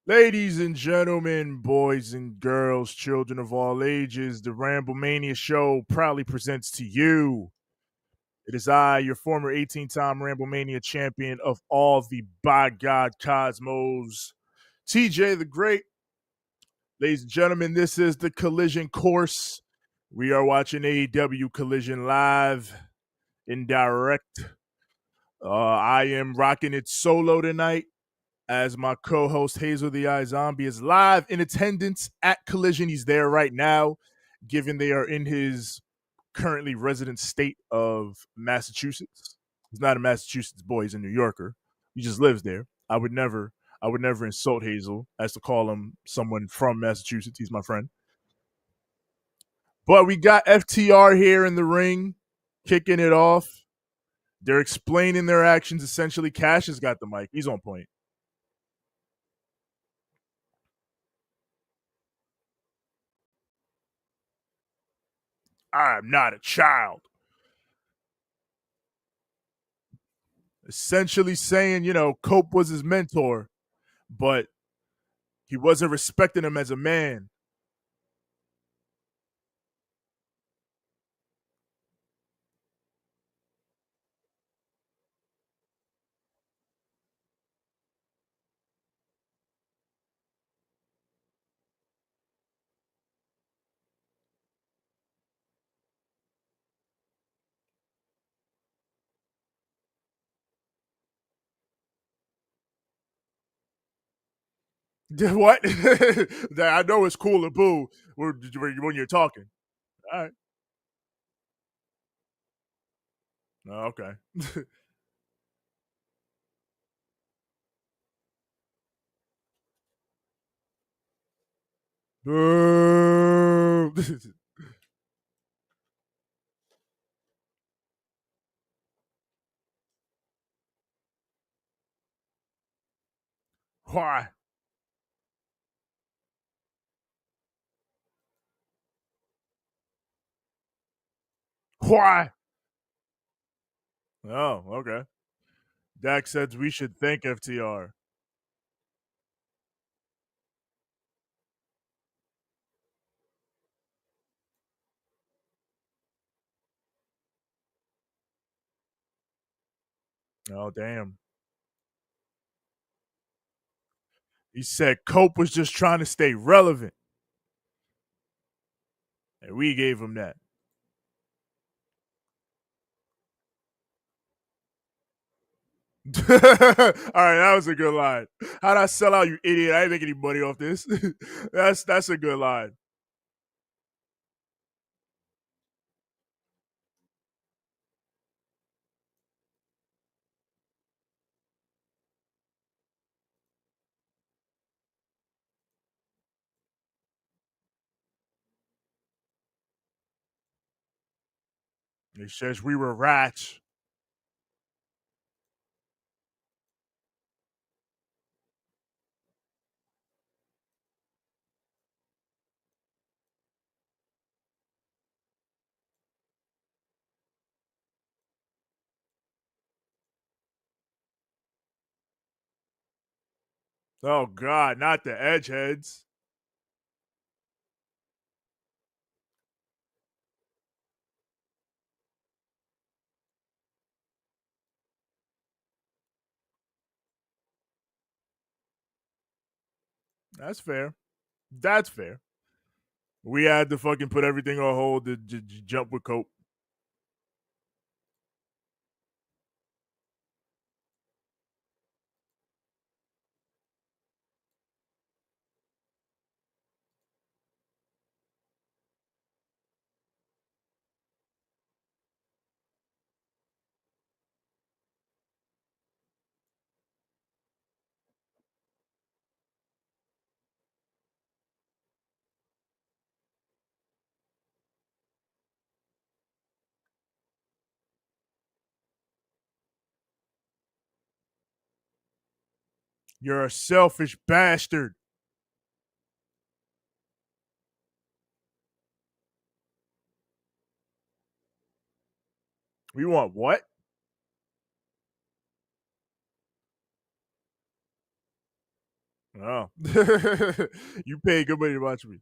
Ladies and gentlemen, boys and girls, children of all ages, the Ramblemania show proudly presents to you. It is I, your former 18-time Ramblemania champion of all the by God cosmos, TJ the Great. Ladies and gentlemen, this is the Collision course. We are watching AEW Collision live in direct. I am rocking it solo tonight, as my co-host Hazel the Eye Zombie is live in attendance at Collision. He's there right now, given they are in his currently resident state of Massachusetts. He's not a Massachusetts boy, he's a New Yorker. He just lives there. I would never insult Hazel as to call him someone from Massachusetts. He's my friend. But we got FTR here in the ring, kicking it off. They're explaining their actions. Essentially, Cash has got the mic. He's on point. I'm not a child. Essentially saying, Cope was his mentor, but he wasn't respecting him as a man. What? I know it's cool to boo when you're talking. All right. Oh, okay. Boo. Why? Why? Oh, okay. Dak says we should thank FTR. Oh, damn. He said Cope was just trying to stay relevant, and we gave him that. All right, that was a good line. How'd I sell out, you idiot? I ain't making any money off this. That's a good line. He says we were rats. Oh God, not the edgeheads. That's fair. That's fair. We had to fucking put everything on hold to jump with Cope. You're a selfish bastard. We want what? Oh, you pay good money to watch me.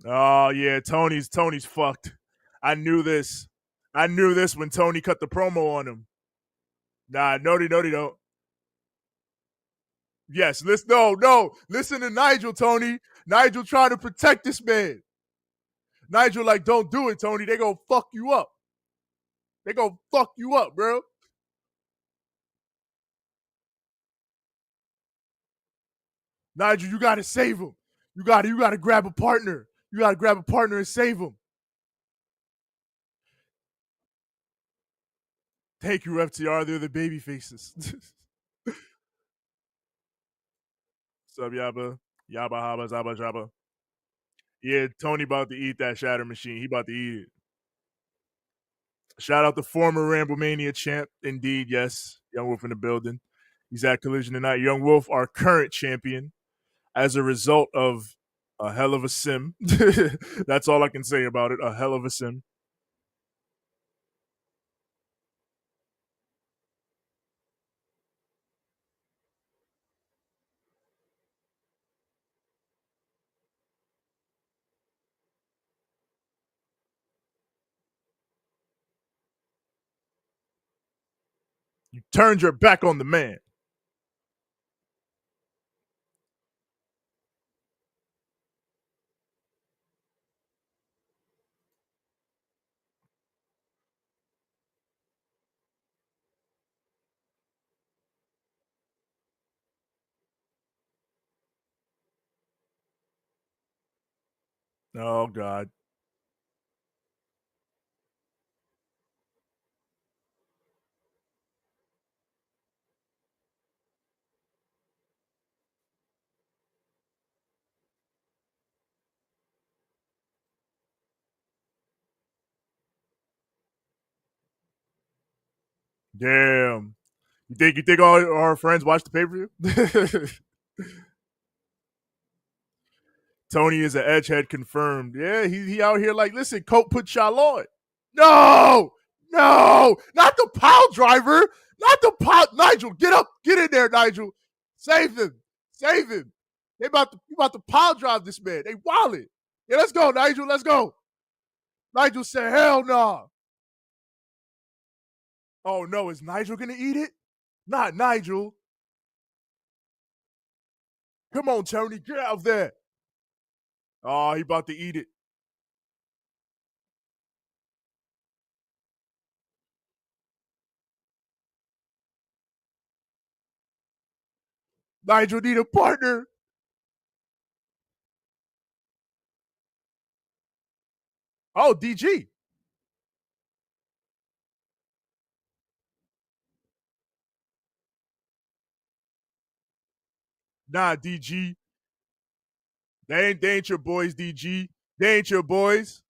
Oh yeah, Tony's fucked. I knew this. I knew this when Tony cut the promo on him. Nah, no, they don't. Yes, listen. No. Listen to Nigel, Tony. Nigel trying to protect this man. Nigel, like, don't do it, Tony. They gonna fuck you up. They gonna fuck you up, bro. Nigel, you gotta save him. You gotta grab a partner. You gotta grab a partner and save him. Thank you, FTR. They're the baby faces. Sub Yaba. Yaba Haba Zaba Jaba. Yeah, Tony about to eat that shatter machine. He about to eat it. Shout out the former Ramblemania champ. Indeed, yes. Young Wolf in the building. He's at Collision tonight. Young Wolf, our current champion, as a result of a hell of a sim. That's all I can say about it. A hell of a sim. You turned your back on the man. Oh God. Damn. You think all our friends watch the pay per view? Tony is an edgehead confirmed. Yeah, he out here like, listen, Colt put y'all on. No, not the pile driver, not the pile. Nigel, get up, get in there, Nigel, save him, save him. They about to pile drive this man. They wallet. Yeah, let's go, Nigel, let's go. Nigel said, hell no. Nah. Oh no, is Nigel gonna eat it? Not Nigel. Come on, Tony, get out of there. Oh, he about to eat it. Nigel need a partner. Oh, DG. Nah, DG. They ain't your boys, DG. They ain't your boys.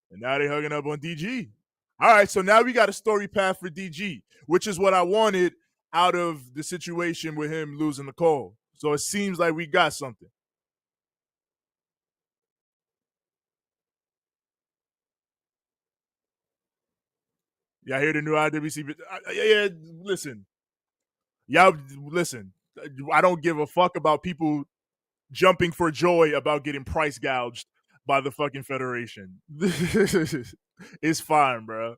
And now they hugging up on DG. All right, so now we got a story path for DG, which is what I wanted out of the situation with him losing the call. So it seems like we got something. Y'all hear the new IWC? Yeah, listen. Y'all listen. I don't give a fuck about people jumping for joy about getting price gouged by the fucking federation. It's fine, bro.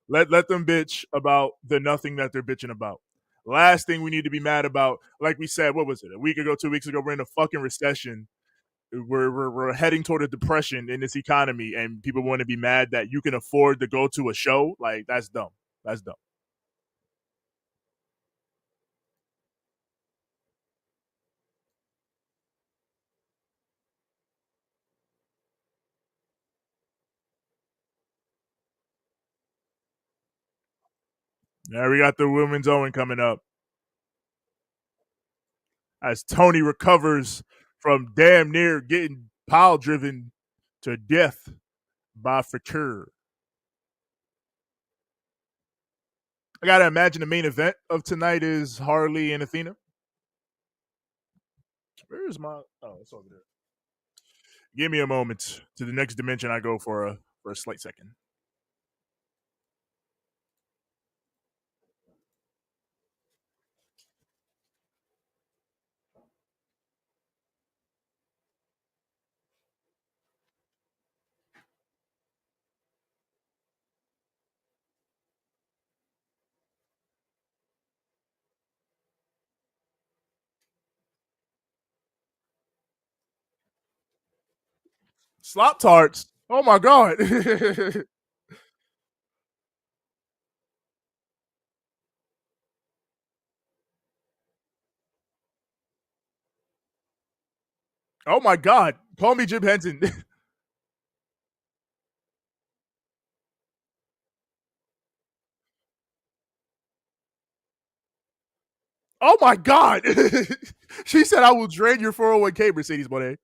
Let them bitch about the nothing that they're bitching about. Last thing we need to be mad about, like we said, what was it? A week ago, 2 weeks ago, we're in a fucking recession. We're heading toward a depression in this economy, and people want to be mad that you can afford to go to a show. Like, that's dumb. That's dumb. Now we got the women's Owen coming up. as Tony recovers from damn near getting pile driven to death by Fatur. I gotta imagine the main event of tonight is Harley and Athena. Where is my? Oh, it's over there. Give me a moment. To the next dimension, I go for a slight second. Slop tarts. Oh my god. Oh my god. Call me Jim Henson. Oh my god. She said I will drain your 401k, Mercedes Monet.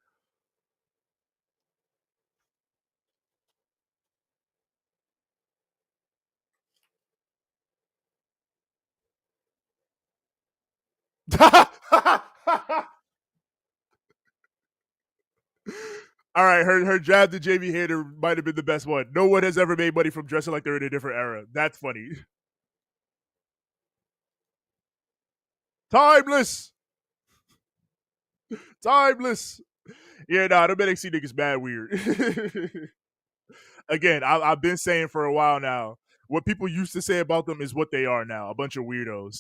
All right, her jab to JV Hater might have been the best one. No one has ever made money from dressing like they're in a different era. That's funny. Timeless. Timeless. Yeah, nah, the NXT niggas mad weird. Again, I've been saying for a while now, what people used to say about them is what they are now, a bunch of weirdos.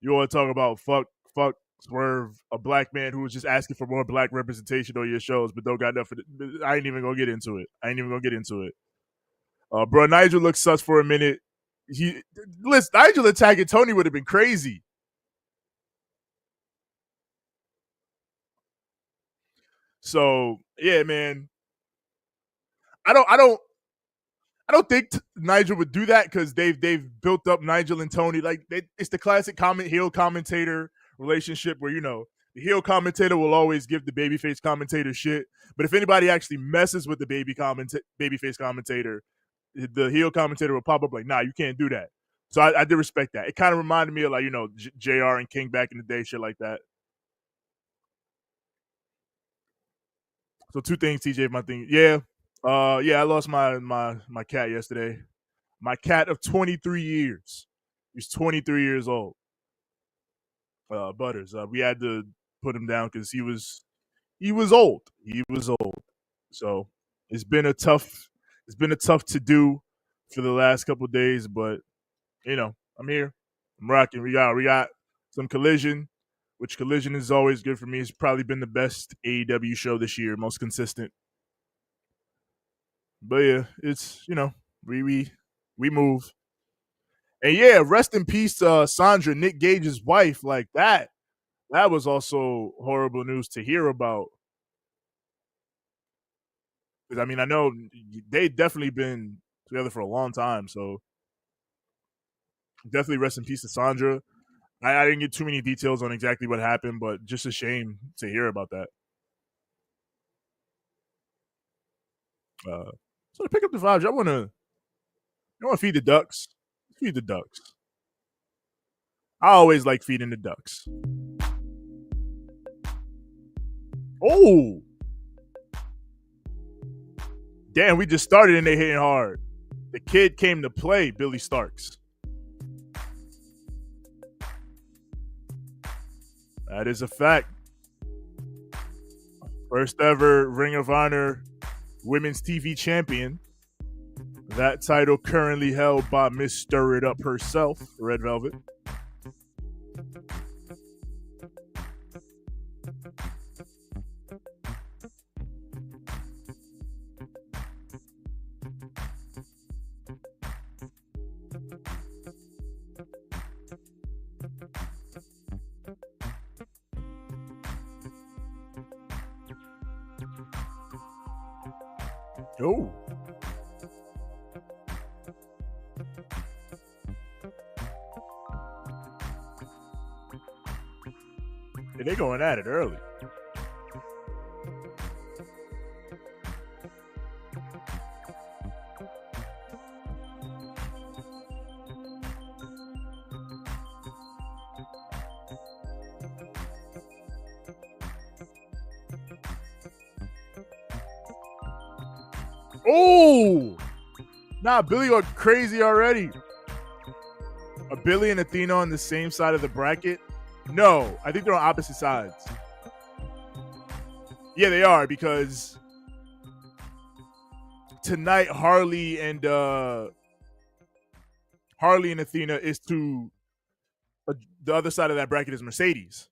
You want to talk about fuck, Swerve, a black man who was just asking for more black representation on your shows, but don't got nothing. I ain't even gonna get into it. Bro, Nigel looks sus for a minute. Listen, Nigel attacking Tony would have been crazy. So yeah, man. I don't think Nigel would do that because they've built up Nigel and Tony it's the classic heel commentator relationship where the heel commentator will always give the babyface commentator shit, but if anybody actually messes with the babyface commentator, the heel commentator will pop up like, nah, you can't do that. So I did respect that. It kind of reminded me of JR and King back in the day, shit like that. So two things, TJ, my thing. Yeah. I lost my cat yesterday. My cat of 23 years. He's 23 years old. Butters. We had to put him down because he was old. He was old. So it's been a tough to do for the last couple of days, but I'm here. I'm rocking. We got some Collision, which Collision is always good for me. It's probably been the best AEW show this year, most consistent. But yeah, it's we move. And yeah, rest in peace, Sandra, Nick Gage's wife. Like that was also horrible news to hear about. Because I mean, I know they definitely been together for a long time, so definitely rest in peace to Sandra. I didn't get too many details on exactly what happened, but just a shame to hear about that. So to pick up the vibes, I want to feed the ducks. Feed the ducks. I always like feeding the ducks. Oh, damn! We just started and they hitting hard. The kid came to play, Billy Starks. That is a fact. First ever Ring of Honor Women's TV Champion. That title currently held by Miss Stir It Up herself, Red Velvet. Oh. And they're going at it early. Oh! Nah, Billy are crazy already. Are Billy and Athena on the same side of the bracket? No, I think they're on opposite sides. Yeah, they are, because tonight Harley and Athena is to the other side of that bracket is Mercedes.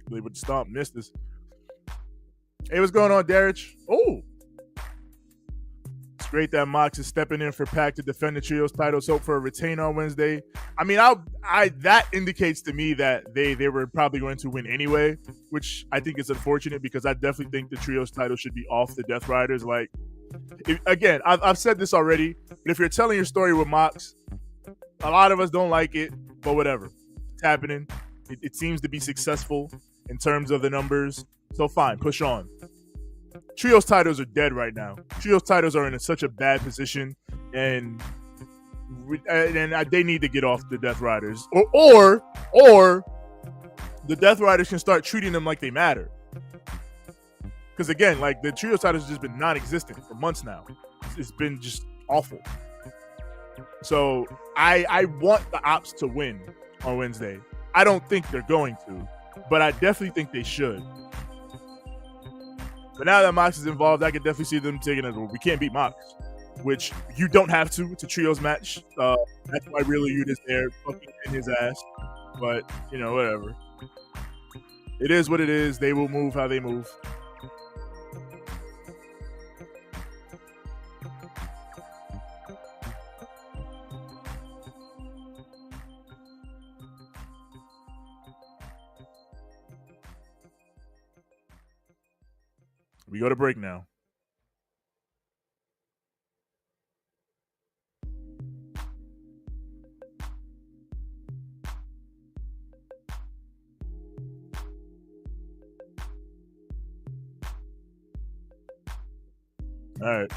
Billy with the stomp, missed this. Hey, what's going on, Darich? Oh, it's great that Mox is stepping in for Pac to defend the trios titles. Hope for a retain on Wednesday. I mean, that indicates to me that they were probably going to win anyway, which I think is unfortunate, because I definitely think the trios title should be off the Death Riders. Like, again, I've said this already, but if you're telling your story with Mox, a lot of us don't like it, but whatever. It's happening. It seems to be successful in terms of the numbers. So fine, push on. Trios titles are dead right now. Trios titles are in such a bad position, and they need to get off the Death Riders, or the Death Riders can start treating them like they matter. Because again, like, the Trios titles has just been non-existent for months now. It's been just awful. So I want the Ops to win on Wednesday. I don't think they're going to, but I definitely think they should. But now that Mox is involved, I can definitely see them taking it. We can't beat Mox, which you don't have to. It's a trios match. That's why Real Youth is there, fucking in his ass. But, you know, whatever. It is what it is. They will move how they move. We go to break now. All right.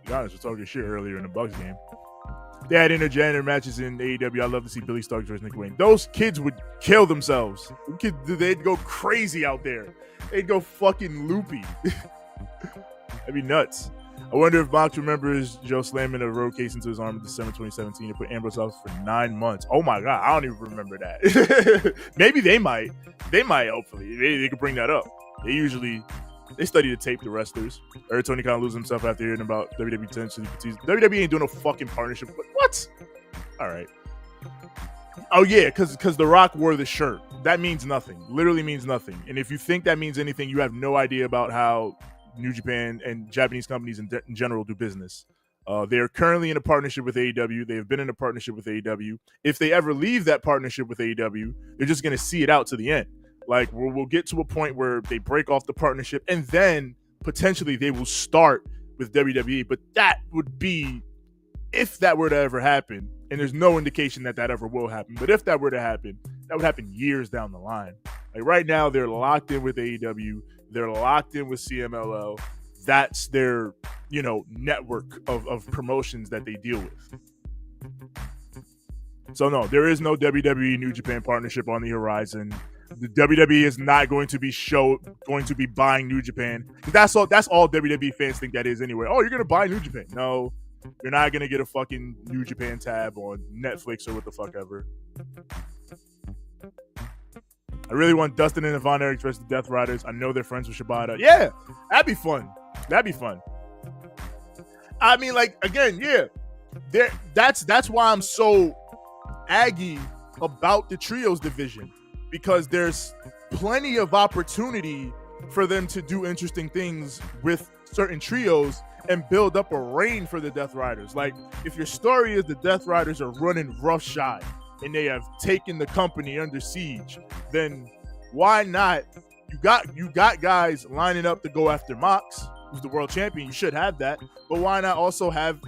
be honest, we're talking shit earlier in the Bucks game. They had intergender matches in AEW. I love to see Billy Starks versus Nick Wayne. Those kids would kill themselves. They'd go crazy out there. They'd go fucking loopy. That'd be nuts. I wonder if Mox remembers Joe slamming a road case into his arm in December 2017 and put Ambrose out for 9 months. Oh my God, I don't even remember that. Maybe they might. They might, hopefully. They could bring that up. They study the tape, the wrestlers. I heard Tony Khan lose himself after hearing about WWE potentially. WWE ain't doing no fucking partnership. What? All right. Oh yeah, because The Rock wore the shirt. That means nothing. Literally means nothing. And if you think that means anything, you have no idea about how New Japan and Japanese companies in general do business. They are currently in a partnership with AEW. They have been in a partnership with AEW. If they ever leave that partnership with AEW, they're just going to see it out to the end. Like, we'll get to a point where they break off the partnership, and then potentially they will start with WWE. But that would be, if that were to ever happen, and there's no indication that ever will happen, but if that were to happen, that would happen years down the line. Like, right now, they're locked in with AEW. They're locked in with CMLL. That's their, network of promotions that they deal with. So no, there is no WWE New Japan partnership on the horizon. The WWE is not going to be buying New Japan. That's all WWE fans think that is anyway. Oh, you're going to buy New Japan. No, You're not gonna get a fucking New Japan tab on Netflix or what the fuck ever. I really want Dustin and Von Erich versus the Death Riders. I know they're friends with Shibata. Yeah, that'd be fun. That'd be fun. I mean, like, again, yeah. That's why I'm so aggy about the trios division, because there's plenty of opportunity for them to do interesting things with certain trios and build up a reign for the Death Riders. Like, if your story is the Death Riders are running roughshod and they have taken the company under siege, then why not? You got guys lining up to go after Mox, who's the world champion. You should have that. But why not also have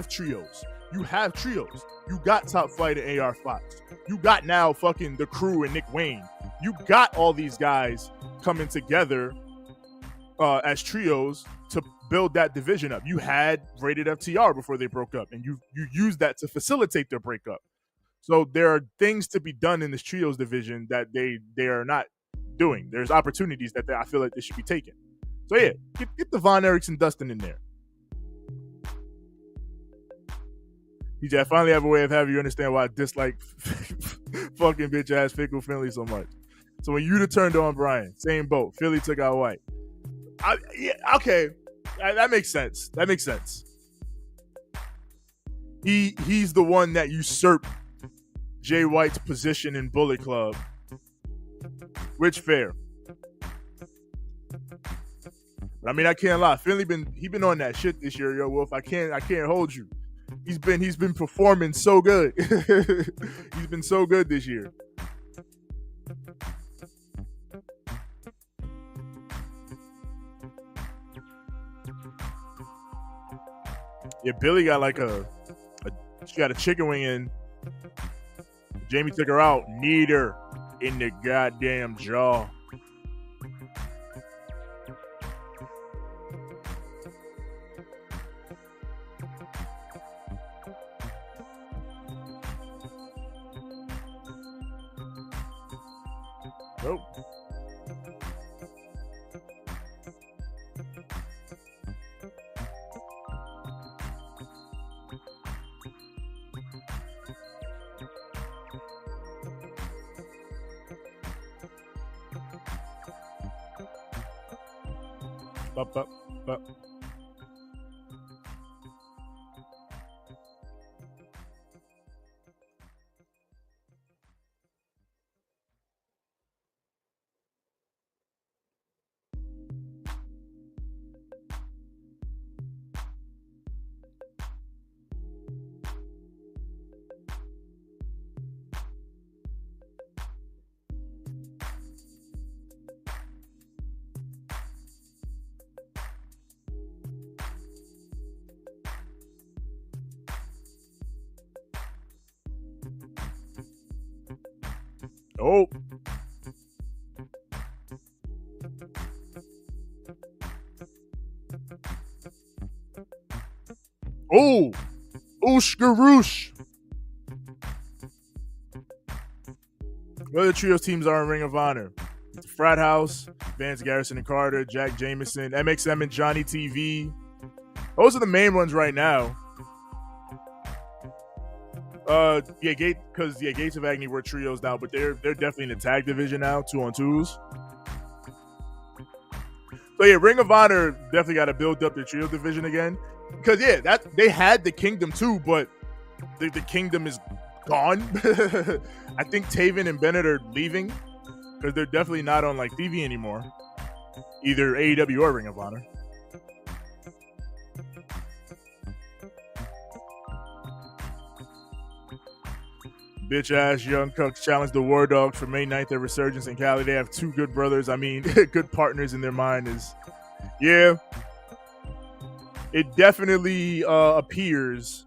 trios? You have trios. You got Top Flight and AR Fox. You got now fucking The Crew and Nick Wayne. You got all these guys coming together as trios to build that division up. You had Rated FTR before they broke up, and you used that to facilitate their breakup. So there are things to be done in this trios division that they are not doing. There's opportunities that I feel like they should be taking. So yeah, get the Von Erichs and Dustin in there. DJ, I finally have a way of having you understand why I dislike fucking bitch ass Fickle Finley so much. So when Yuta turned on Brian, same boat. Philly took out White. Yeah, okay, that makes sense. That makes sense. He's the one that usurped Jay White's position in Bullet Club, which fair. But I mean, I can't lie. Finley he been on that shit this year, yo Wolf. I can't hold you. He's been performing so good. He's been so good this year. Yeah, Billy got like she got a chicken wing in. Jamie took her out, kneed her in the goddamn jaw. Nope. Up. Oh. Oh. Ooshkaroosh. What other trios teams are in Ring of Honor? The Frat House, Vance Garrison and Carter, Jack Jameson, MXM and Johnny TV. Those are the main ones right now. Gates of Agony were trios now, but they're definitely in the tag division now, 2-on-2s. So yeah, Ring of Honor definitely got to build up the trio division again, because yeah, that they had the Kingdom too, but the Kingdom is gone. I think Taven and Bennett are leaving because they're definitely not on like TV anymore, either AEW or Ring of Honor. Bitch ass Young Cucks challenge the War Dogs for May 9th at Resurgence in Cali. They have two good brothers. I mean, good partners in their mind is, yeah. It definitely appears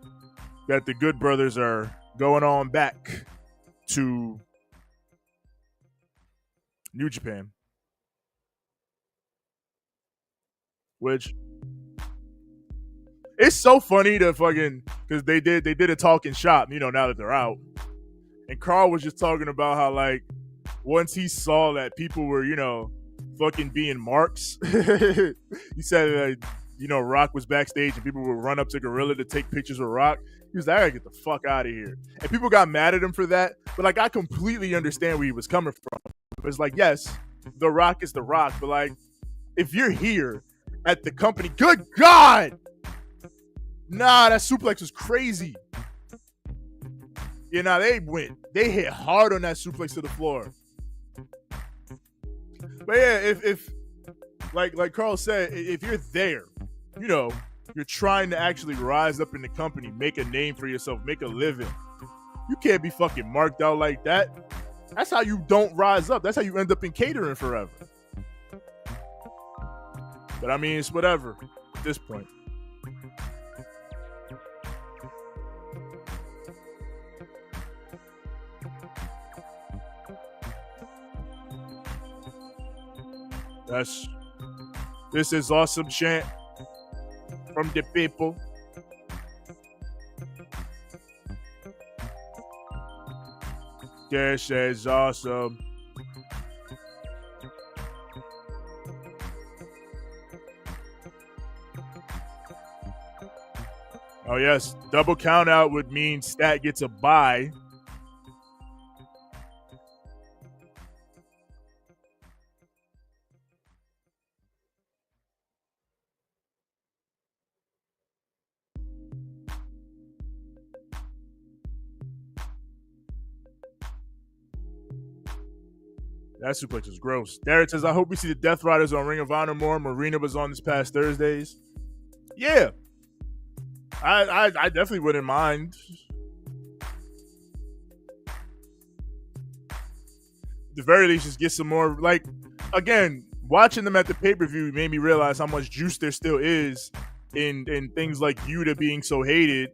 that the Good Brothers are going on back to New Japan, which it's so funny to fucking, because they did a talking shop, you know, now that they're out. And Carl was just talking about how, like, once he saw that people were, you know, fucking being marks, he said, Rock was backstage and people would run up to Gorilla to take pictures with Rock. He was like, I gotta get the fuck out of here. And people got mad at him for that. But like, I completely understand where he was coming from. It's like, yes, The Rock is The Rock. But like, if you're here at the company, good God! Nah, that suplex was crazy. They hit hard on that suplex to the floor. But yeah, if like Carl said, if you're there, you're trying to actually rise up in the company, make a name for yourself, make a living. You can't be fucking marked out like that. That's how you don't rise up. That's how you end up in catering forever. But I mean, it's whatever at this point. This is awesome chant from the people. This is awesome. Oh yes, double count out would mean Stat gets a bye. That suplex is gross. Derek says, I hope we see the Death Riders on Ring of Honor more. Marina was on this past Thursdays. Yeah. I definitely wouldn't mind. At the very least, just get some more. Like, again, watching them at the pay-per-view made me realize how much juice there still is in things like Yuta being so hated,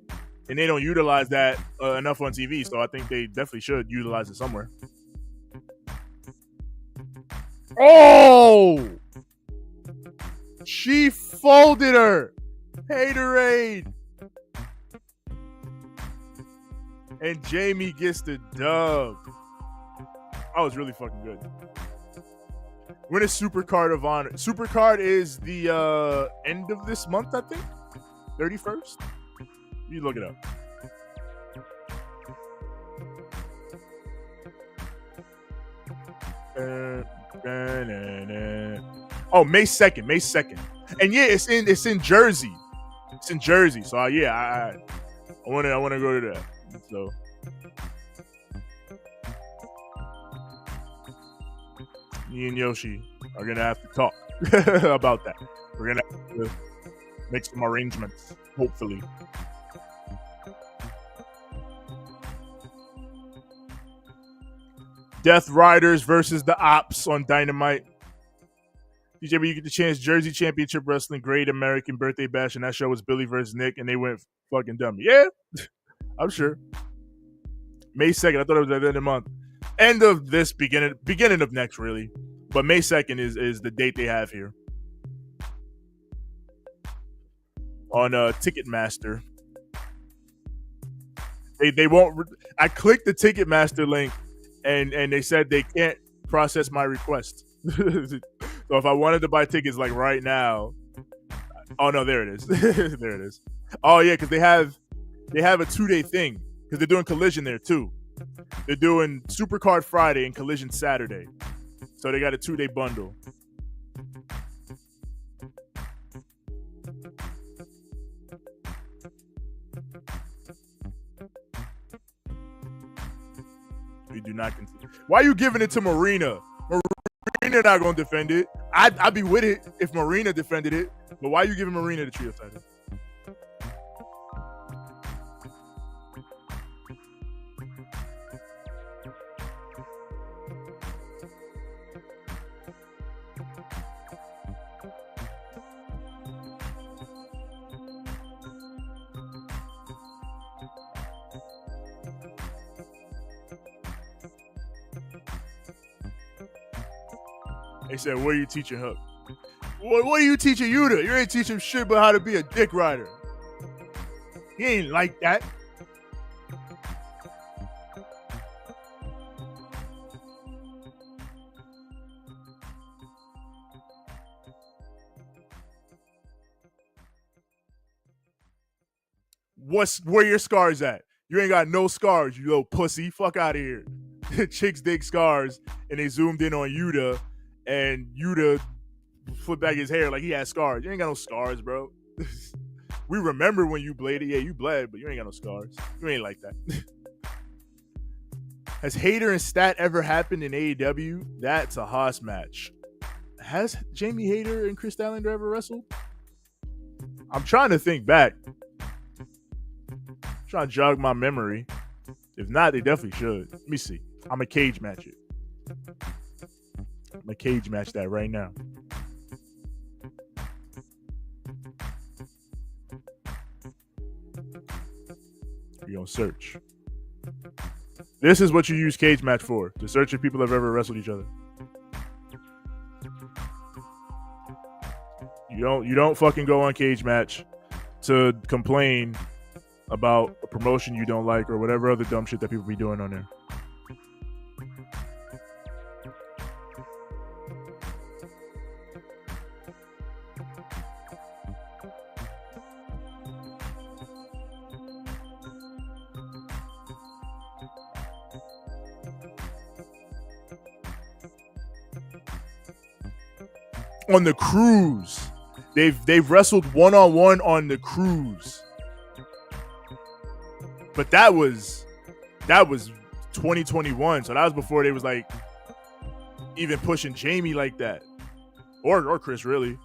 and they don't utilize that enough on TV. So I think they definitely should utilize it somewhere. Oh! She folded her. Haterade. And Jamie gets the dub. That was really fucking good. When is Supercard of Honor? Supercard is the end of this month, I think. 31st. You look it up. Oh, May 2nd. May 2nd. And yeah, it's in Jersey. It's in Jersey. So yeah, I wanna go to that. So me and Yoshi are gonna have to talk about that. We're gonna have to make some arrangements, hopefully. Death Riders versus the Ops on Dynamite. DJ, but you get the chance. Jersey Championship Wrestling, Great American Birthday Bash, and that show was Billy versus Nick, and they went fucking dumb. Yeah, I'm sure. May 2nd. I thought it was at the end of the month. End of this, beginning of next, really. But May 2nd is the date they have here. On Ticketmaster. They won't. I clicked the Ticketmaster link, and they said they can't process my request. So if I wanted to buy tickets like right now, oh no, there it is. There it is. Oh yeah, because they have a 2-day thing because they're doing Collision there too. They're doing Supercard Friday and Collision Saturday, so they got a 2-day bundle. We do not consider. Why are you giving it to Marina? Marina not gonna defend it. I'd be with it if Marina defended it. But why are you giving Marina the trio title? They said, what are you teaching her? What are you teaching Yuta? You ain't teaching shit about how to be a dick rider. He ain't like that. Where your scars at? You ain't got no scars, you little pussy. Fuck out of here. Chicks dig scars, and they zoomed in on Yuta, and Yuta flipped back his hair like he had scars. You ain't got no scars, bro. We remember when you bladed. Yeah, you bled, but you ain't got no scars. You ain't like that. Has Hayter and Stat ever happened in AEW? That's a Haas match. Has Jamie Hayter and Chris Statlander ever wrestled? I'm trying to think back. I'm trying to jog my memory. If not, they definitely should. Let me see. I'm a cage match it. I'm a cage match that right now. You're going to search. This is what you use cage match for, to search if people have ever wrestled each other. You don't fucking go on cage match to complain about a promotion you don't like or whatever other dumb shit that people be doing on there. On the cruise. They've wrestled one-on-one on the cruise. But that was 2021, so that was before they was like even pushing Jamie like that. Or Chris, really.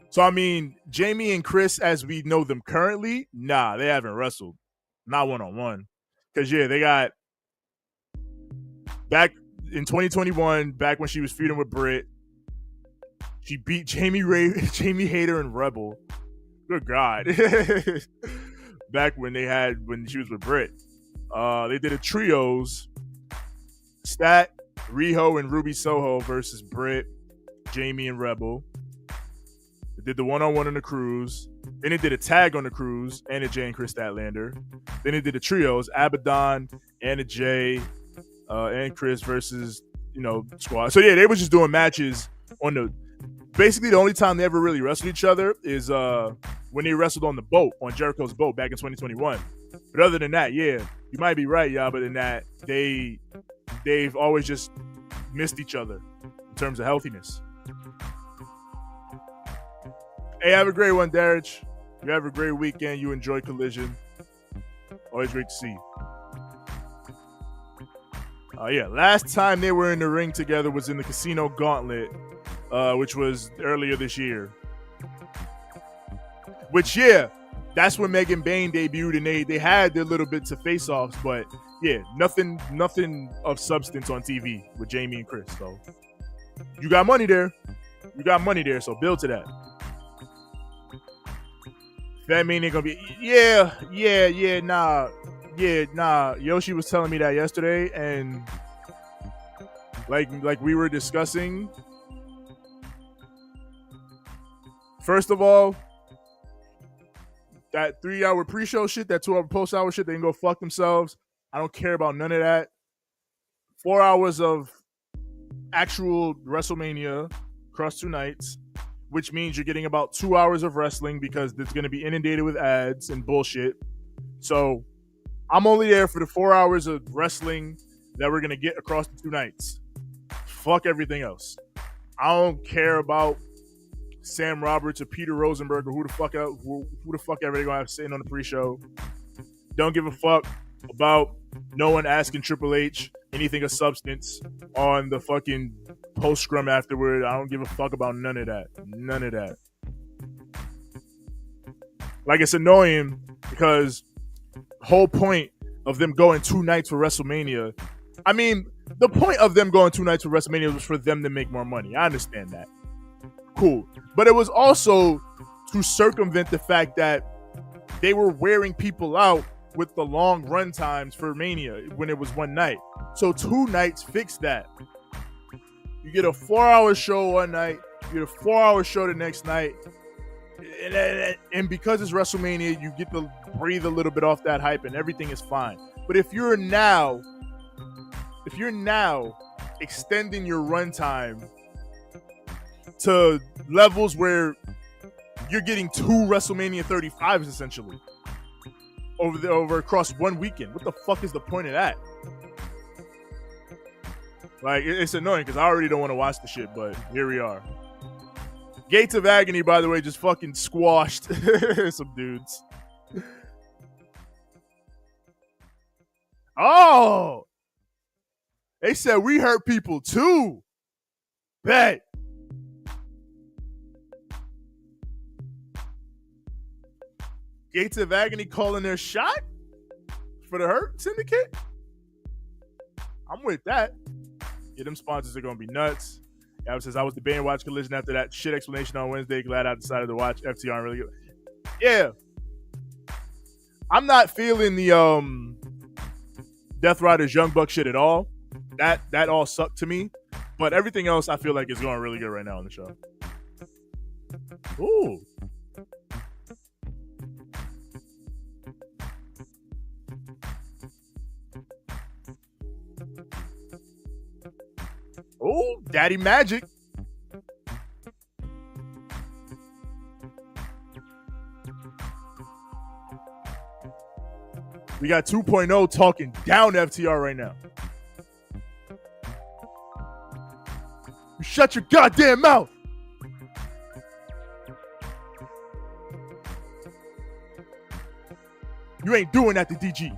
So I mean, Jamie and Chris as we know them currently, nah, they haven't wrestled. Not one-on-one. Cause yeah, they got back in 2021, back when she was feuding with Britt, she beat Jamie Hayter and Rebel. Good God. Back when she was with Britt. They did a trios. Stat, Riho, and Ruby Soho versus Britt, Jamie, and Rebel. They did the one-on-one on the cruise. Then they did a tag on the cruise, Anna Jay and Chris Statlander. Then they did the trios, Abaddon, Anna Jay, and Chris versus, squad. So yeah, they were just doing matches on the. Basically, the only time they ever really wrestled each other is when they wrestled on the boat, on Jericho's boat back in 2021. But other than that, yeah, you might be right, y'all. But in that, they've always just missed each other in terms of healthiness. Hey, have a great one, Darich. You have a great weekend. You enjoy Collision. Always great to see you. Yeah, last time they were in the ring together was in the Casino Gauntlet, which was earlier this year. Which, yeah, that's when Megan Bain debuted, and they had their little bits of face-offs, but yeah, nothing of substance on TV with Jamie and Chris. So you got money there. So build to that. That mean they're gonna be nah. Yoshi was telling me that yesterday, and like we were discussing. First of all, that 3-hour pre-show shit, that 2-hour post-hour shit, they can go fuck themselves. I don't care about none of that. 4 hours of actual WrestleMania across 2 nights, which means you're getting about 2 hours of wrestling because it's going to be inundated with ads and bullshit. So I'm only there for the 4 hours of wrestling that we're going to get across the 2 nights. Fuck everything else. I don't care about Sam Roberts or Peter Rosenberg or who the fuck ever they're going to have sitting on the pre-show. Don't give a fuck about no one asking Triple H anything of substance on the fucking post-scrum afterward. I don't give a fuck about none of that. None of that. Like, it's annoying because the whole point of them going 2 nights for WrestleMania, I mean, the point of them going 2 nights for WrestleMania was for them to make more money. I understand that. Cool. But it was also to circumvent the fact that they were wearing people out with the long run times for Mania when it was 1 night. So 2 nights fixed that. You get a 4-hour show one night, you get a 4-hour show the next night, and because it's WrestleMania, you get to breathe a little bit off that hype and everything is fine. But if you're now extending your runtime to levels where you're getting 2 WrestleMania 35s essentially over across one weekend. What the fuck is the point of that? Like, it's annoying because I already don't want to watch the shit, but here we are. Gates of Agony, by the way, just fucking squashed some dudes. Oh! They said we hurt people too. Bet. Gates of Agony calling their shot for the Hurt Syndicate? I'm with that. Yeah, them sponsors are going to be nuts. Gavin says, I was debating watch Collision after that shit explanation on Wednesday. Glad I decided to watch FTR and really good. Yeah. I'm not feeling the Death Riders Young Buck shit at all. That all sucked to me. But everything else I feel like is going really good right now on the show. Ooh. Oh, Daddy Magic. We got 2.0 talking down FTR right now. You shut your goddamn mouth. You ain't doing that to DG.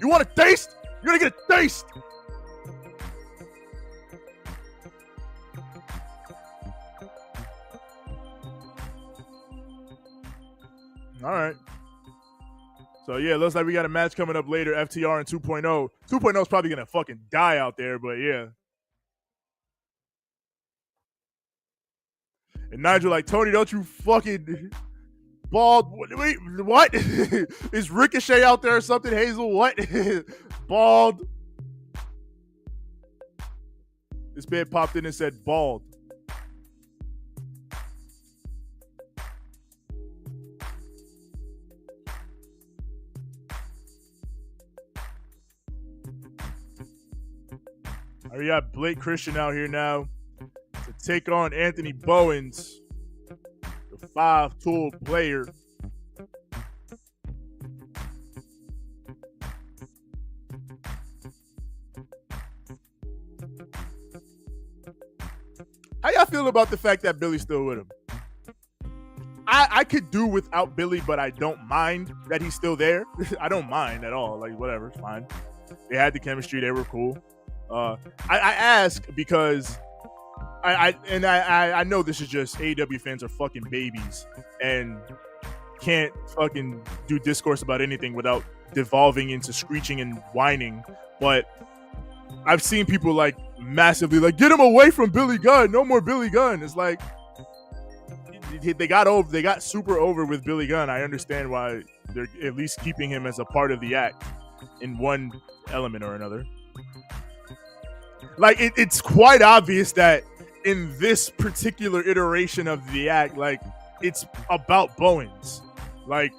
You want a taste? You're gonna get a taste. All right. So, yeah, looks like we got a match coming up later, FTR and 2.0. 2.0 is probably going to fucking die out there, but yeah. And Nigel like, Tony, don't you fucking bald. Wait, what? Is Ricochet out there or something, Hazel? What? Bald. This man popped in and said bald. We got Blake Christian out here now to take on Anthony Bowens, the 5-tool player. How y'all feel about the fact that Billy's still with him? I could do without Billy, but I don't mind that he's still there. I don't mind at all. Like, whatever, it's fine. They had the chemistry. They were cool. I ask because I know this is just AEW fans are fucking babies and can't fucking do discourse about anything without devolving into screeching and whining. But I've seen people like massively like, get him away from Billy Gunn. No more Billy Gunn. It's like they got super over with Billy Gunn. I understand why they're at least keeping him as a part of the act in one element or another. Like, it's quite obvious that in this particular iteration of the act, like, it's about Bowens. Like,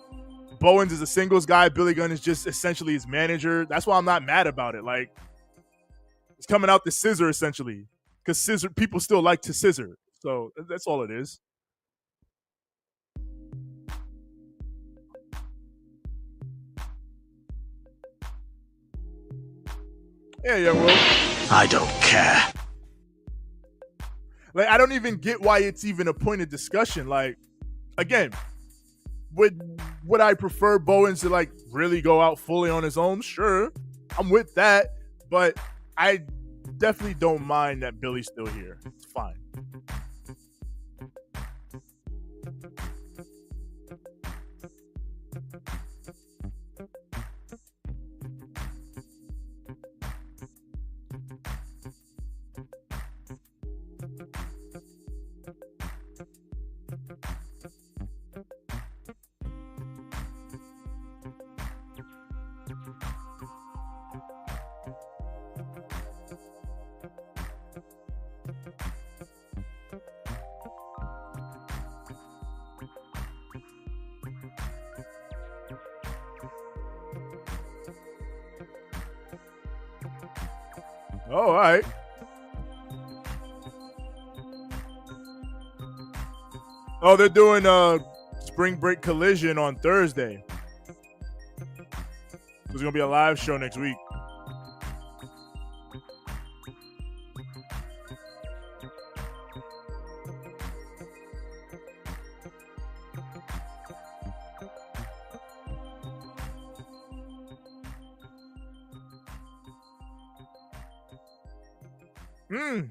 Bowens is a singles guy. Billy Gunn is just essentially his manager. That's why I'm not mad about it. Like, it's coming out the scissor, essentially. Because people still like to scissor. So, that's all it is. Yeah, young Will. I don't care. Like, I don't even get why it's even a point of discussion. Like, again, would I prefer Bowens to, like, really go out fully on his own? Sure. I'm with that. But I definitely don't mind that Billy's still here. It's fine. Oh, all right. Oh, they're doing Spring Break Collision on Thursday. There's gonna be a live show next week. Hmm.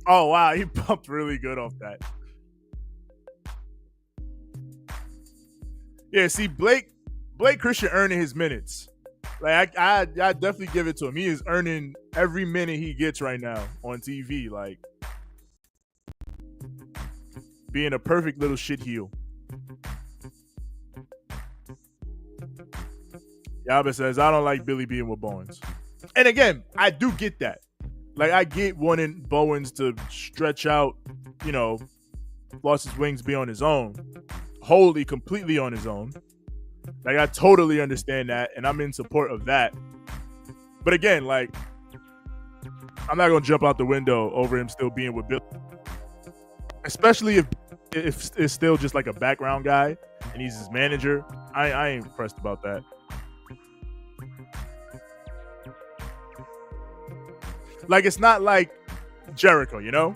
Oh wow, he pumped really good off that. Yeah, see, Blake Christian earning his minutes. Like I definitely give it to him. He is earning every minute he gets right now on TV. Like being a perfect little shit heel. Yaba says, I don't like Billy being with Bowens. And again, I do get that. Like I get wanting Bowens to stretch out, you know, lost his wings, be on his own. Wholly, completely on his own. Like I totally understand that, and I'm in support of that. But again, like I'm not gonna jump out the window over him still being with Billy, especially if it's still just like a background guy and he's his manager. I ain't impressed about that. Like it's not like Jericho, you know.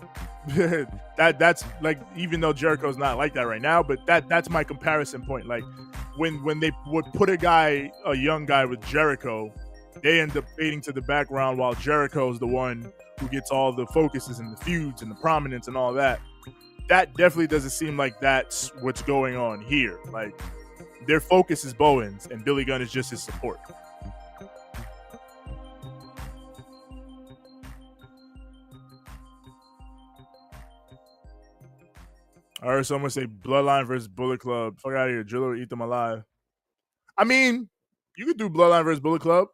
that's like, even though Jericho's not like that right now, but that's my comparison point. Like when they would put a young guy with Jericho, they end up fading to the background while Jericho's the one who gets all the focuses and the feuds and the prominence and all that. That definitely doesn't seem like that's what's going on here. Like their focus is Bowens and Billy Gunn is just his support. I heard someone say Bloodline versus Bullet Club. Fuck out of here. Driller will eat them alive. I mean, you could do Bloodline versus Bullet Club,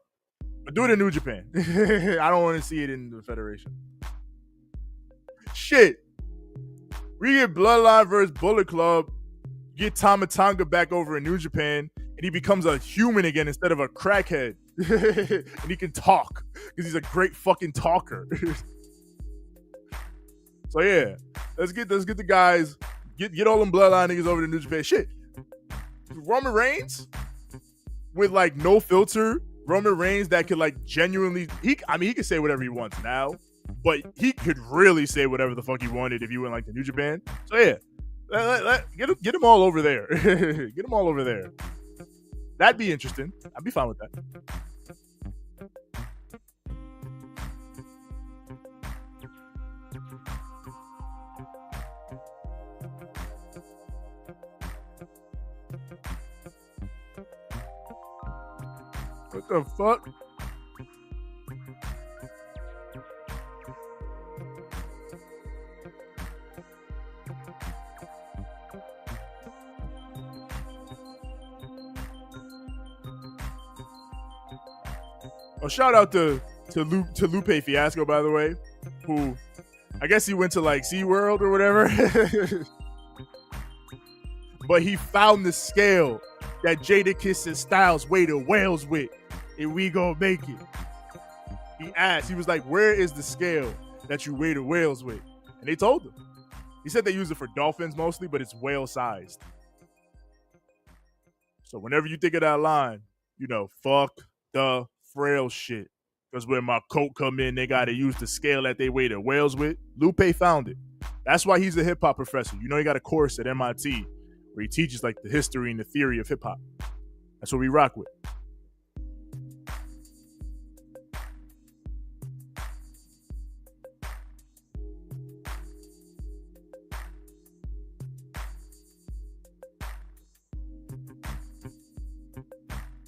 but do it in New Japan. I don't want to see it in the Federation. Shit. We get Bloodline versus Bullet Club, get Tama Tonga back over in New Japan, and he becomes a human again instead of a crackhead. And he can talk because he's a great fucking talker. So yeah, let's get the guys, get all them Bloodline niggas over to New Japan. Shit, Roman Reigns with like no filter. Roman Reigns that could like genuinely, he could say whatever he wants now, but he could really say whatever the fuck he wanted if he went like to New Japan. So yeah, get them all over there. Get them all over there. That'd be interesting. I'd be fine with that. What the fuck? Oh, shout out to Lupe Fiasco, by the way, who I guess he went to like SeaWorld or whatever. But he found the scale that Jadakiss and Styles weigh the whales with, and we gonna make it. He asked, he was like, where is the scale that you weigh the whales with? And they told him. He said they use it for dolphins mostly, but it's whale sized. So whenever you think of that line, you know, fuck the frail shit. Because when my coat come in, they got to use the scale that they weigh the whales with. Lupe found it. That's why he's a hip hop professor. You know, he got a course at MIT where he teaches like the history and the theory of hip hop. That's what we rock with.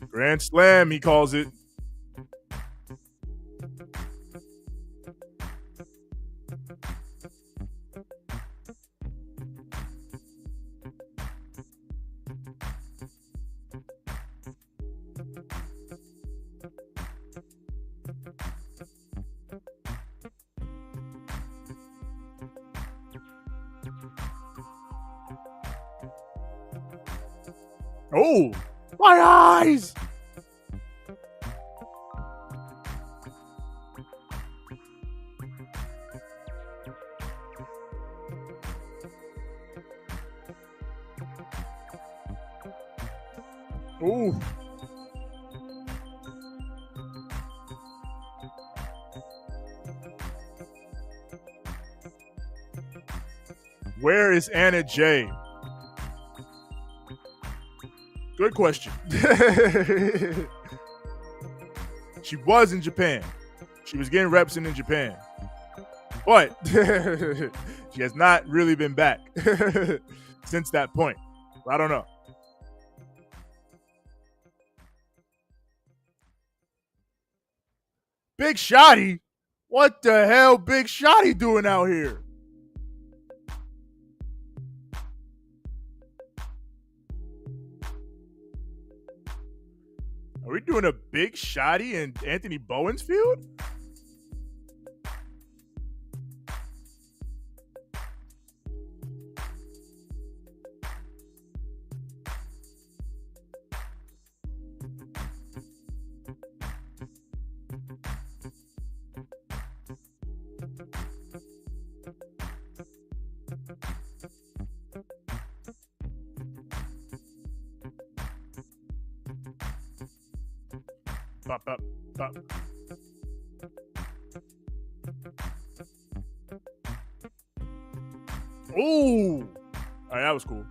Grand Slam, he calls it. Oh, my eyes! Ooh. Where is Anna Jay? Good question. She was in Japan. She was getting reps in Japan. But she has not really been back since that point. I don't know. Big Shotty? What the hell Big Shotty doing out here? Are we doing a Big Shotty and Anthony Bowens feud? Pop, pop, pop. Ooh! All right, that was cool.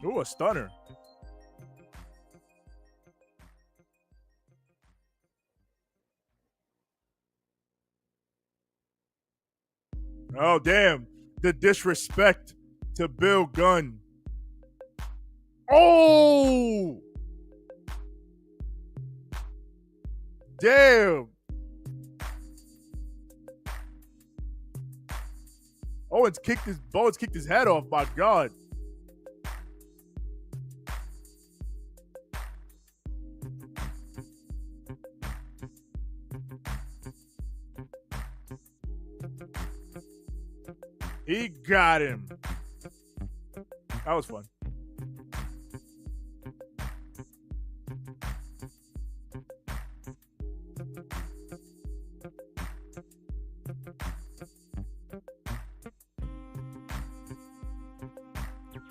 Ooh, a stunner. Oh, damn. The disrespect to Bill Gunn. Oh! Damn. Bowens kicked his head off, my God. He got him. That was fun.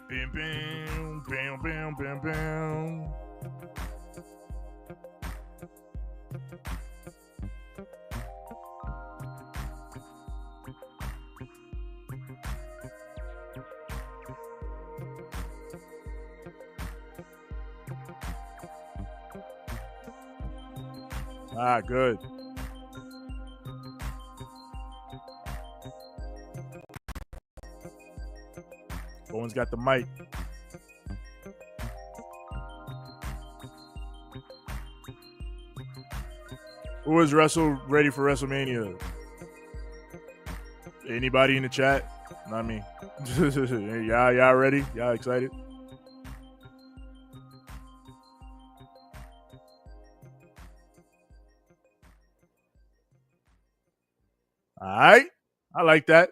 Bam, bam, bam, bam, bam, bam. Ah, good. Bowens got the mic. Who is ready for WrestleMania? Anybody in the chat? Not me. Y'all ready? Y'all excited? All right. I like that.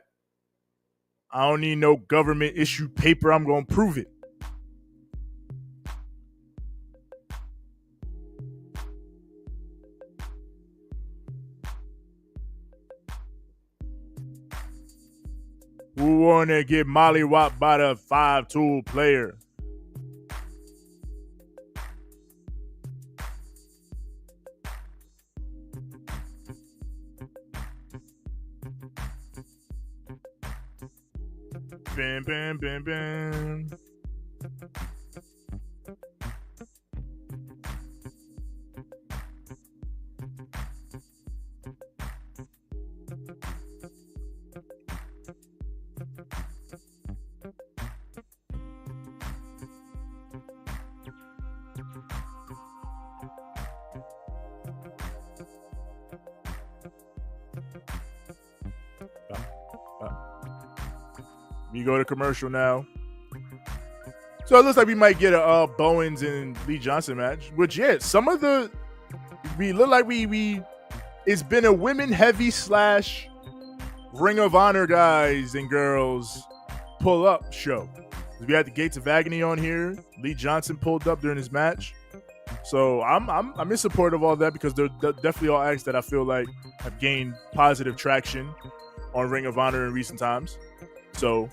I don't need no government issued paper. I'm going to prove it. Who want to get mollywopped by the 5-tool player? Bam, bam, bam, bam. We go to commercial now. So it looks like we might get a Bowens and Lee Johnson match. Which, yeah, some of the we look like we it's been a women heavy / Ring of Honor guys and girls pull up show. We had the Gates of Agony on here. Lee Johnson pulled up during his match. So I'm in support of all that because they're definitely all acts that I feel like have gained positive traction on Ring of Honor in recent times. So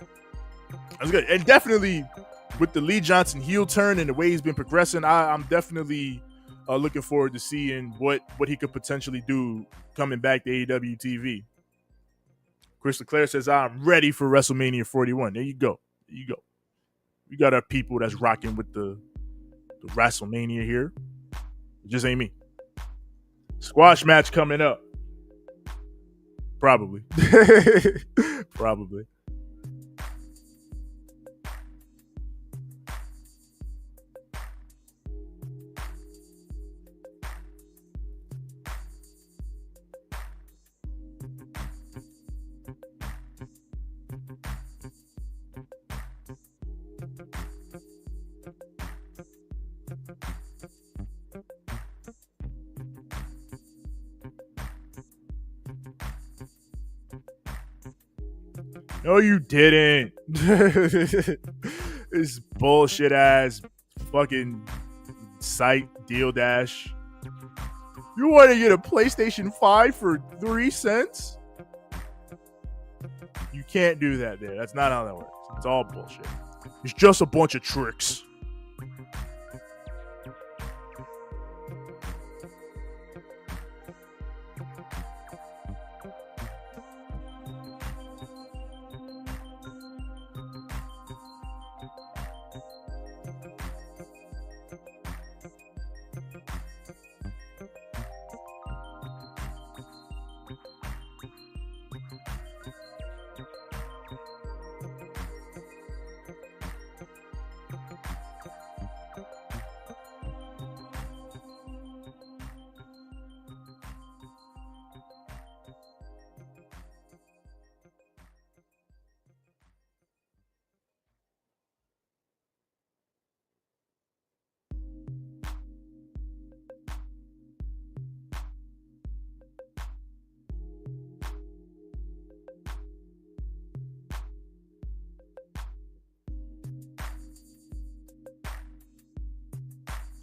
that's good. And definitely with the Lee Johnson heel turn and the way he's been progressing, I'm definitely looking forward to seeing what he could potentially do coming back to AEW TV. Chris LeClaire says, I'm ready for WrestleMania 41. There you go. We got our people that's rocking with the WrestleMania here. It just ain't me. Squash match coming up. Probably. Probably. No, you didn't. This bullshit ass fucking site deal dash. You want to get a PlayStation 5 for 3 cents? You can't do that there. That's not how that works. It's all bullshit. It's just a bunch of tricks.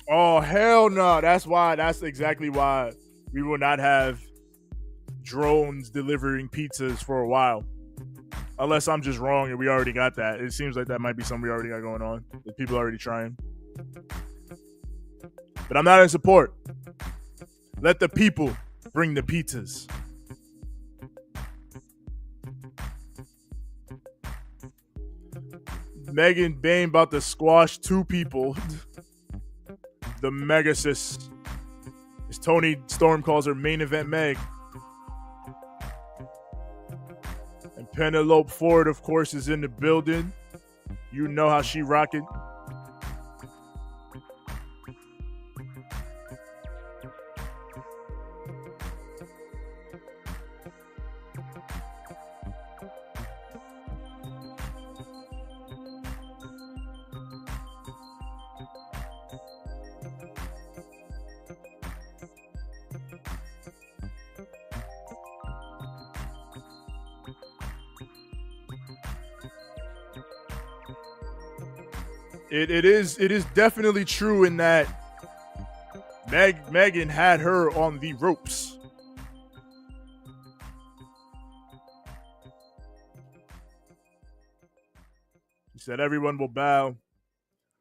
Oh, hell no. That's exactly why we will not have drones delivering pizzas for a while. Unless I'm just wrong and we already got that. It seems like that might be something we already got going on. That people are already trying. But I'm not in support. Let the people bring the pizzas. Megan Bain about to squash 2 people. The Megasis. As Tony Storm calls her main event Meg. And Penelope Ford, of course, is in the building. You know how she rocking. It is definitely true in that Megan had her on the ropes. She said everyone will bow,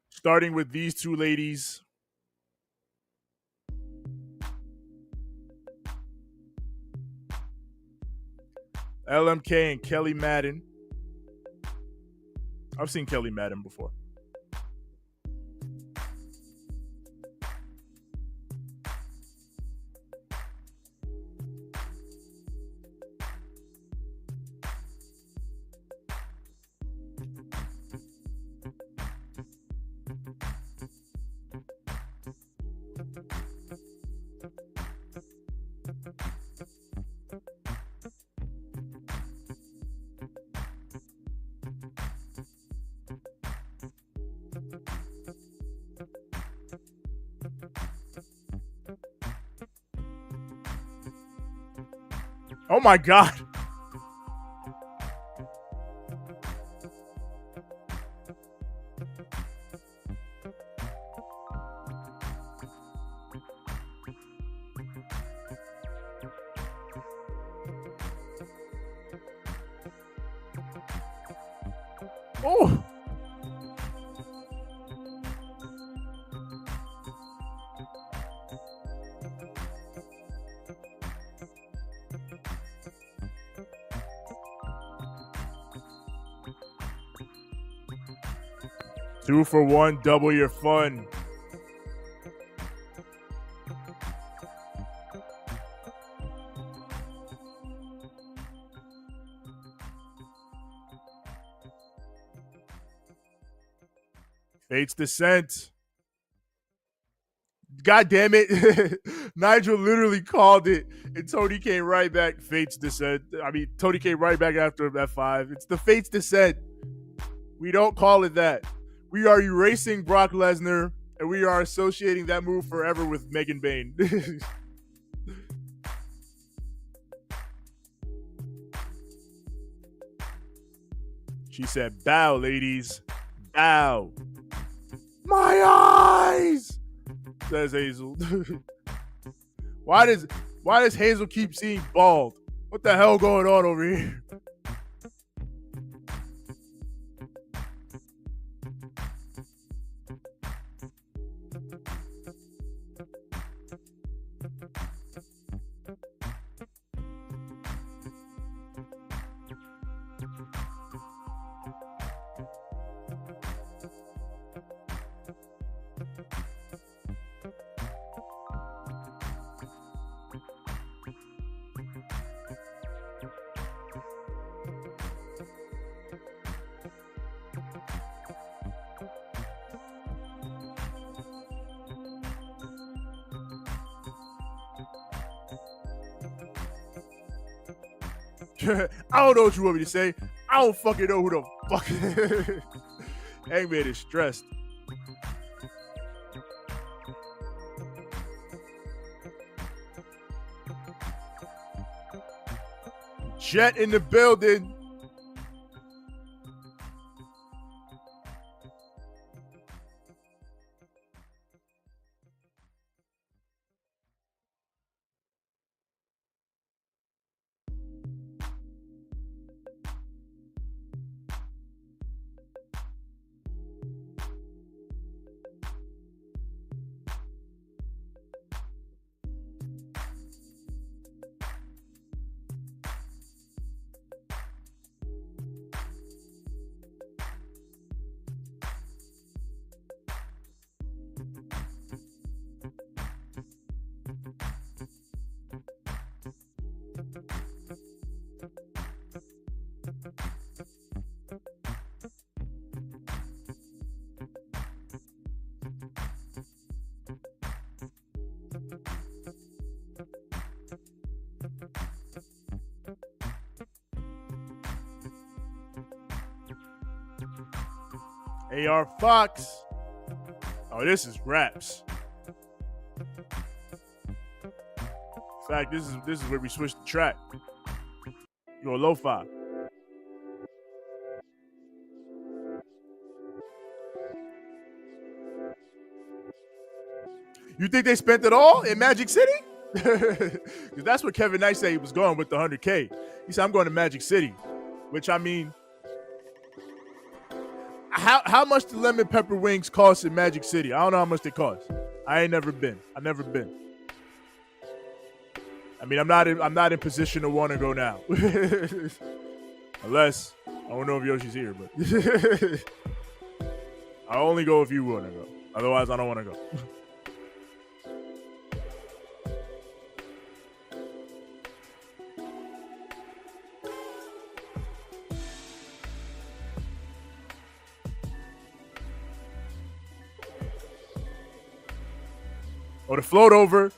starting with these 2 ladies. LMK and Kelly Madden. I've seen Kelly Madden before. Oh my God. Oh. Two for one, double your fun. Fate's Descent. God damn it. Nigel literally called it, and Tony came right back. Fate's Descent. I mean, Tony came right back after F5. It's the Fate's Descent. We don't call it that. We are erasing Brock Lesnar, and we are associating that move forever with Megan Bain. She said, bow, ladies. Bow. My eyes, says Hazel. Why does Hazel keep seeing bald? What the hell going on over here? I don't know what you want me to say. I don't fucking know who the fuck. Hangman is stressed. Jet in the building. AR Fox. Oh, this is raps. In fact, this is where we switch the track. Go lo-fi. You think they spent it all in Magic City? Because that's what Kevin Knight said he was going with the 100K. He said, I'm going to Magic City. Which, I mean, how much do lemon pepper wings cost in Magic City? I don't know how much they cost. I ain't never been. I've never been. I mean, I'm not in position to want to go now. Unless, I don't know if Yoshi's here, but I'll only go if you want to go. Otherwise, I don't want to go. Or the float over.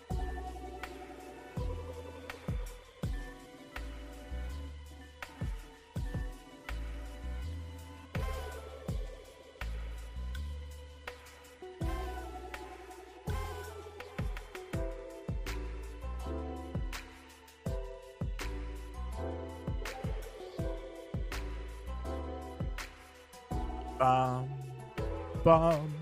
Bum, bum.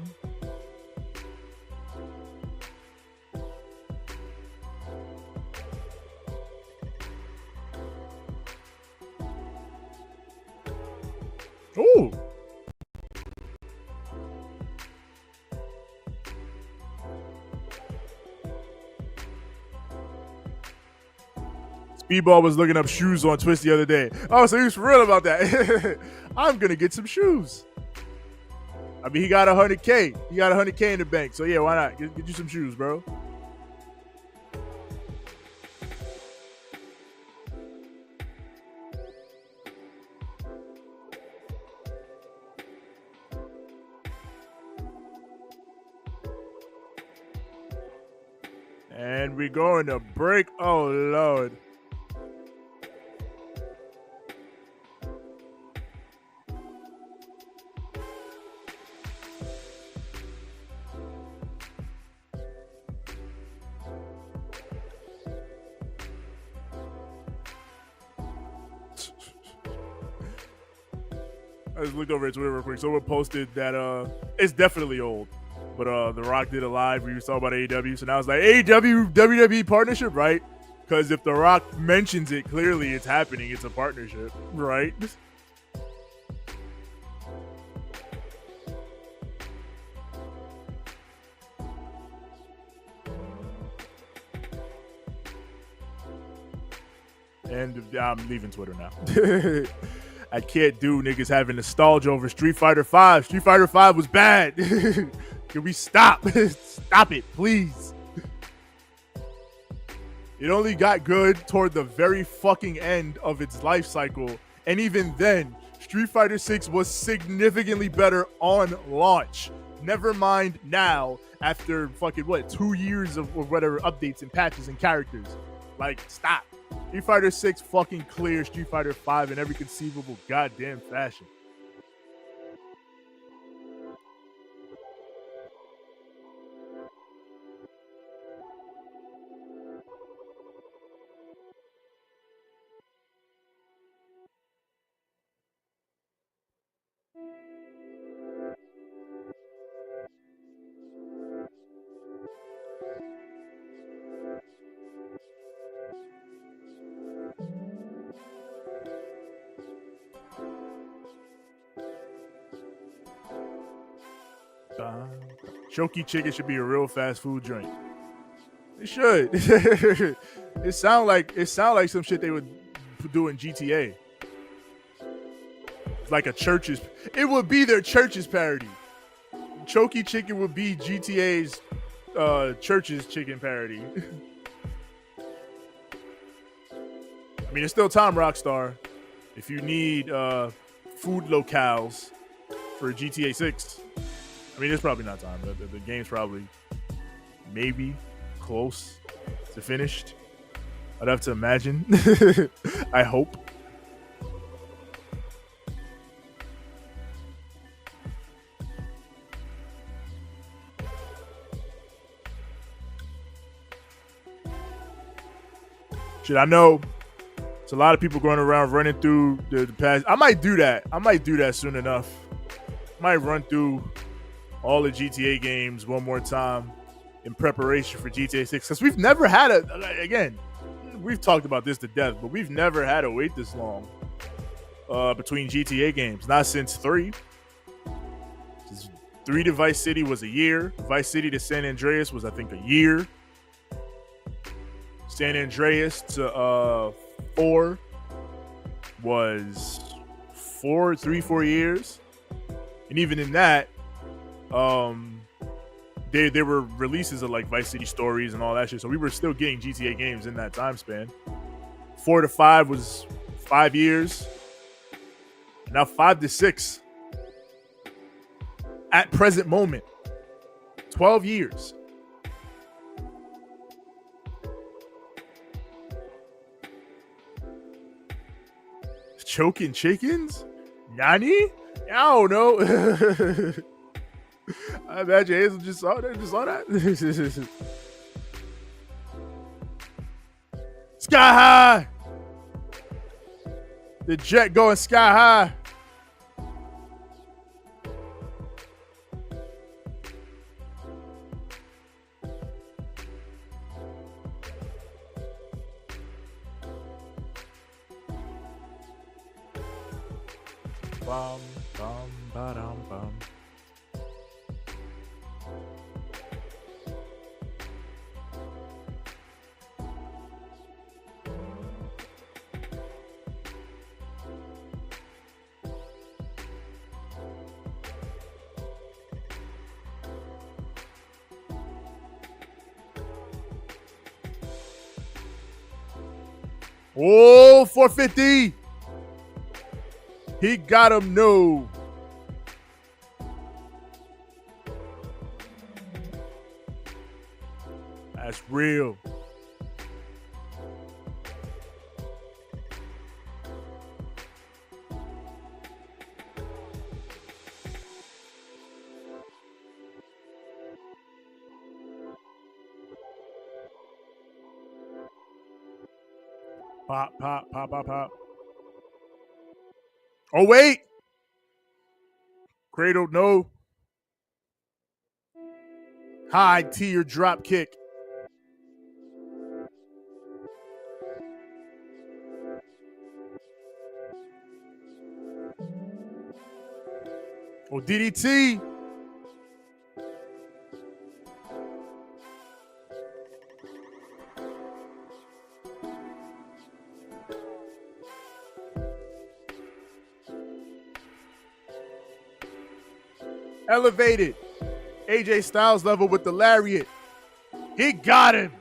Ooh. Speedball was looking up shoes on Twitch the other day. Oh, so he was for real about that. I'm gonna get some shoes. I mean, he got 100K. He got 100K in the bank. So yeah, why not? Get you some shoes, bro. And we're going to break. Oh, Lord. I just looked over at Twitter real quick. Someone posted that it's definitely old. But The Rock did a live where he was talking about AEW. So now it's like AEW WWE partnership, right? Because if The Rock mentions it, clearly it's happening. It's a partnership, right? And I'm leaving Twitter now. I can't do niggas having nostalgia over Street Fighter V. Street Fighter V was bad. Can we stop? Stop it, please. It only got good toward the very fucking end of its life cycle. And even then, Street Fighter 6 was significantly better on launch. Never mind now, after fucking, 2 years of whatever updates and patches and characters. Like, stop. Street Fighter 6 fucking clears Street Fighter 5 in every conceivable goddamn fashion. Choky Chicken should be a real fast food joint. It should. It sound like some shit they would do in GTA. It's like a church's. It would be their church's parody. Choky Chicken would be GTA's church's chicken parody. I mean, it's still Time Rockstar. If you need food locales for GTA 6. I mean, it's probably not time. The game's probably maybe close to finished. I'd have to imagine. I hope. Shit, I know it's a lot of people going around running through the past. I might do that soon enough. Might run through all the GTA games one more time in preparation for GTA 6. Because we've never had again, we've talked about this to death, but we've never had to wait this long between GTA games. Not since 3. 3 to Vice City was a year. Vice City to San Andreas was, I think, a year. San Andreas to 4 was 4 years. And even in that, they were releases of like Vice City Stories and all that shit. So we were still getting GTA games in that time span. 4 to 5 was 5 years. Now 5 to 6. At present moment, 12 years. Choking chickens? Nani? I don't know. I imagine Hazel just saw that. Sky high. The jet going sky high. bum, bum, ba-dum, bum. Oh, 450. He got him. No. That's real. Pop, pop, pop, pop, pop. Oh, wait. Cradle, no. High tier drop kick. Oh, DDT. Elevated. AJ Styles level with the lariat. He got him.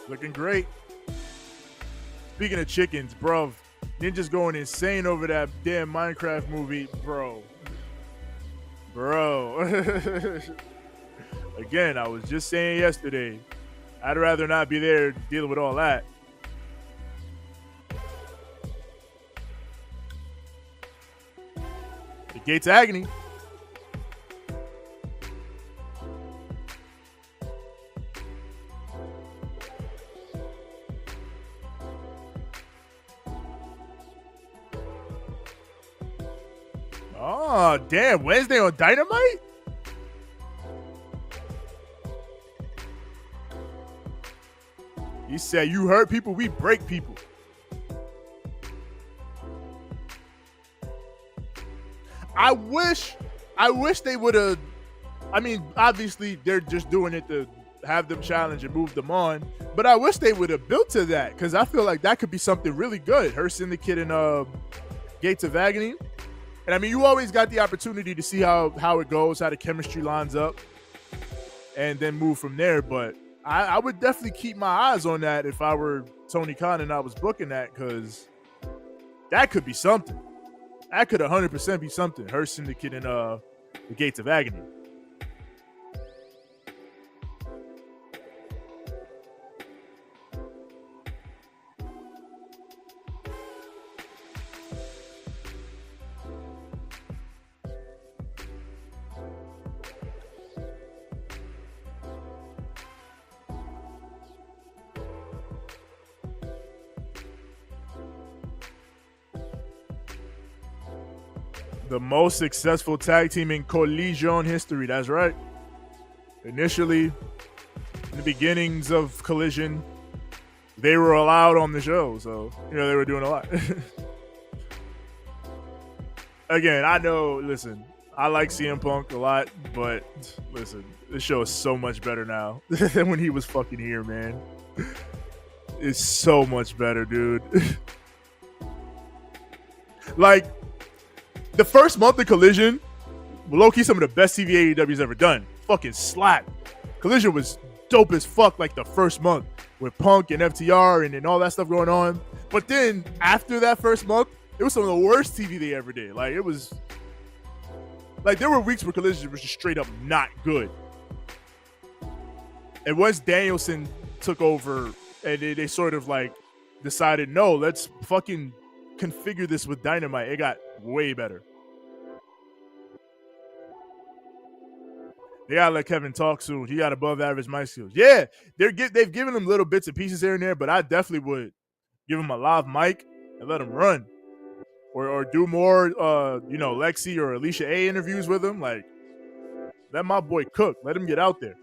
Looking great. Speaking of chickens, bro, Ninja's going insane over that damn Minecraft movie, bro. Again, I was just saying yesterday, I'd rather not be there dealing with all that. The Gates of Agony. Oh, damn. Wednesday on Dynamite? He said, you hurt people, we break people. I wish they would have. I mean, obviously, they're just doing it to have them challenge and move them on. But I wish they would have built to that, because I feel like that could be something really good. Her Syndicate and Gates of Agony. And I mean, you always got the opportunity to see how it goes, how the chemistry lines up, and then move from there. But I would definitely keep my eyes on that if I were Tony Khan and I was booking that, because that could be something. That could 100% be something. Her Syndicate and the Gates of Agony. The most successful tag team in Collision history. That's right. Initially, in the beginnings of Collision, they were allowed on the show. So, they were doing a lot. Again, I know, listen, I like CM Punk a lot, but listen, this show is so much better now than when he was fucking here, man. It's so much better, dude. Like, the first month of Collision, low-key some of the best TV AEW's ever done. Fucking slap. Collision was dope as fuck like the first month with Punk and FTR and all that stuff going on. But then after that first month, it was some of the worst TV they ever did. Like, it was like there were weeks where Collision was just straight up not good. And once Danielson took over and they sort of like decided, no, let's fucking configure this with Dynamite, it got way better. They gotta let Kevin talk soon. He got above average mic skills. Yeah, they've given him little bits and pieces here and there, but I definitely would give him a live mic and let him run, or do more, Lexi or Alicia A interviews with him. Like, Let my boy cook. Let him get out there.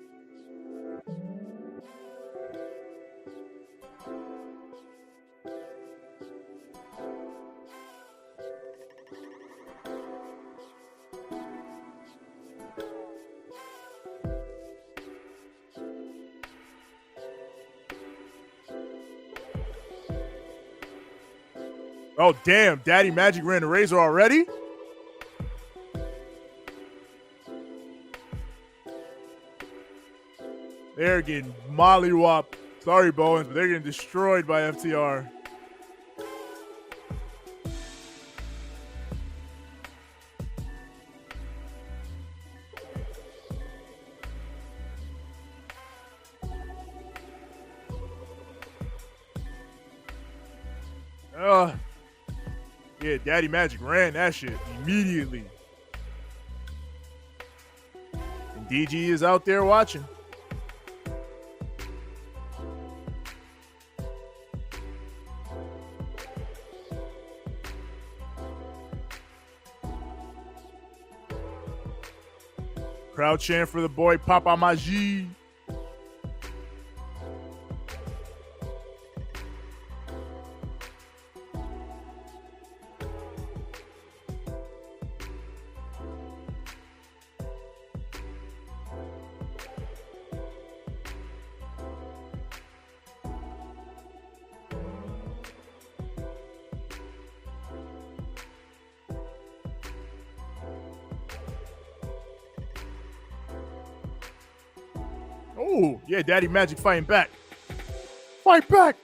Oh, damn. Daddy Magic ran the razor already? They're getting mollywopped. Sorry, Bowens, but they're getting destroyed by FTR. Yeah, Daddy Magic ran that shit immediately. And DG is out there watching. Crowd chant for the boy Papa Magie. Oh, yeah, Daddy Magic fighting back. Fight back.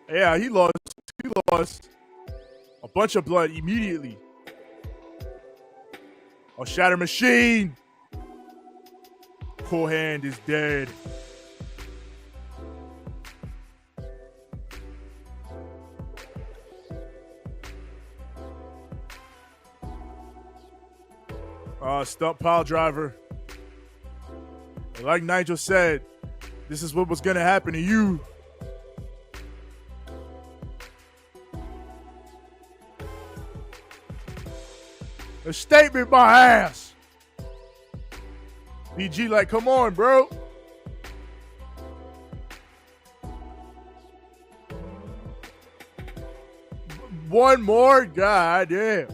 Yeah, he lost. He lost a bunch of blood immediately. Oh, Shatter Machine. Cool Hand is dead. Stump pile driver. And like Nigel said, this is what was going to happen to you. A statement, my ass. BG like, come on, bro. One more? God damn.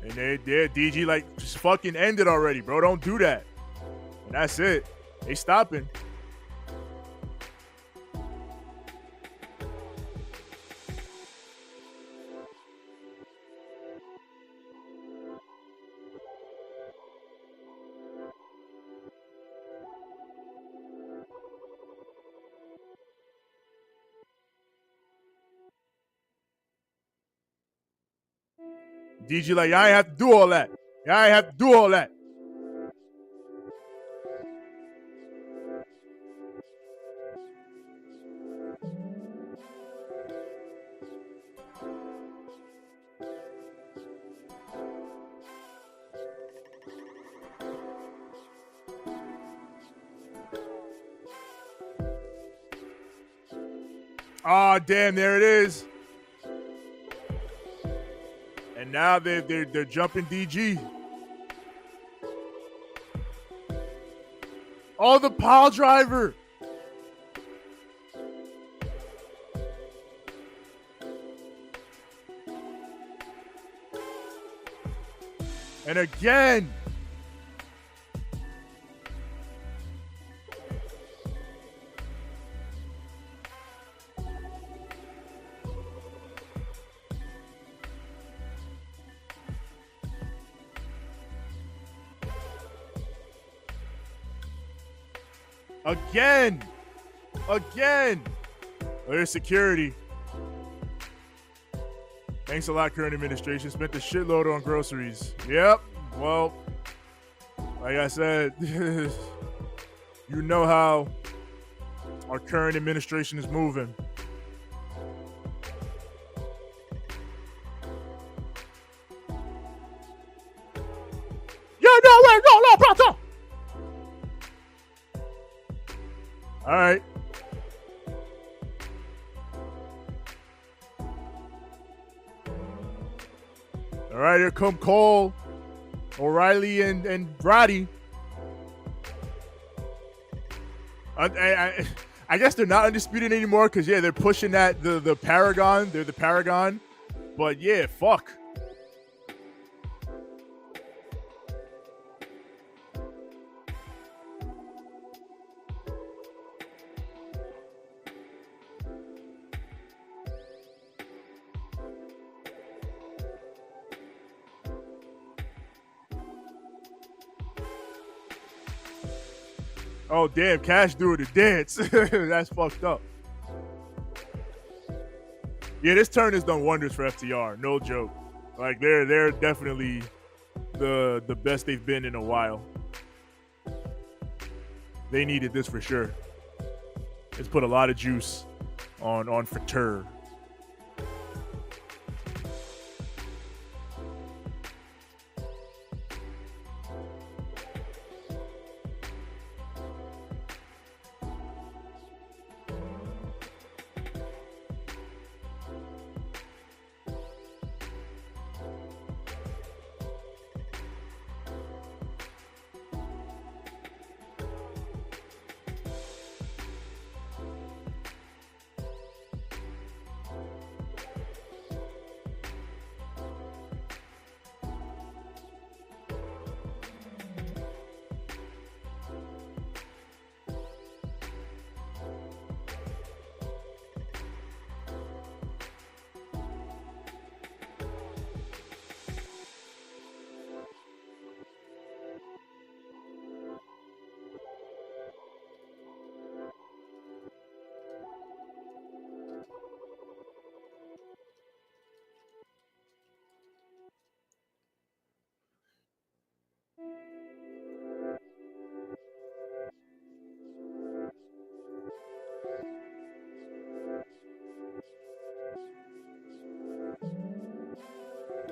And they're DG like, just fucking end it already, bro. Don't do that. And that's it. They stopping. DG like, I ain't have to do all that. I ain't have to do all that. Oh, damn, there it is. And now they're jumping DG. Oh, the pile driver. And again. Again. Oh, there's security. Thanks a lot, current administration. Spent a shitload on groceries. Yep. Well, Like I said, you know how our current administration is moving. Yeah, no, brother. All right. All right, here come Cole, O'Reilly, and Roddy. I guess they're not undisputed anymore because, yeah, they're pushing that the Paragon. They're the Paragon. But, yeah, fuck. Oh, damn, Cash doing the dance. That's fucked up. Yeah, this turn has done wonders for FTR. No joke. Like, they're definitely the best they've been in a while. They needed this for sure. It's put a lot of juice on Fatur.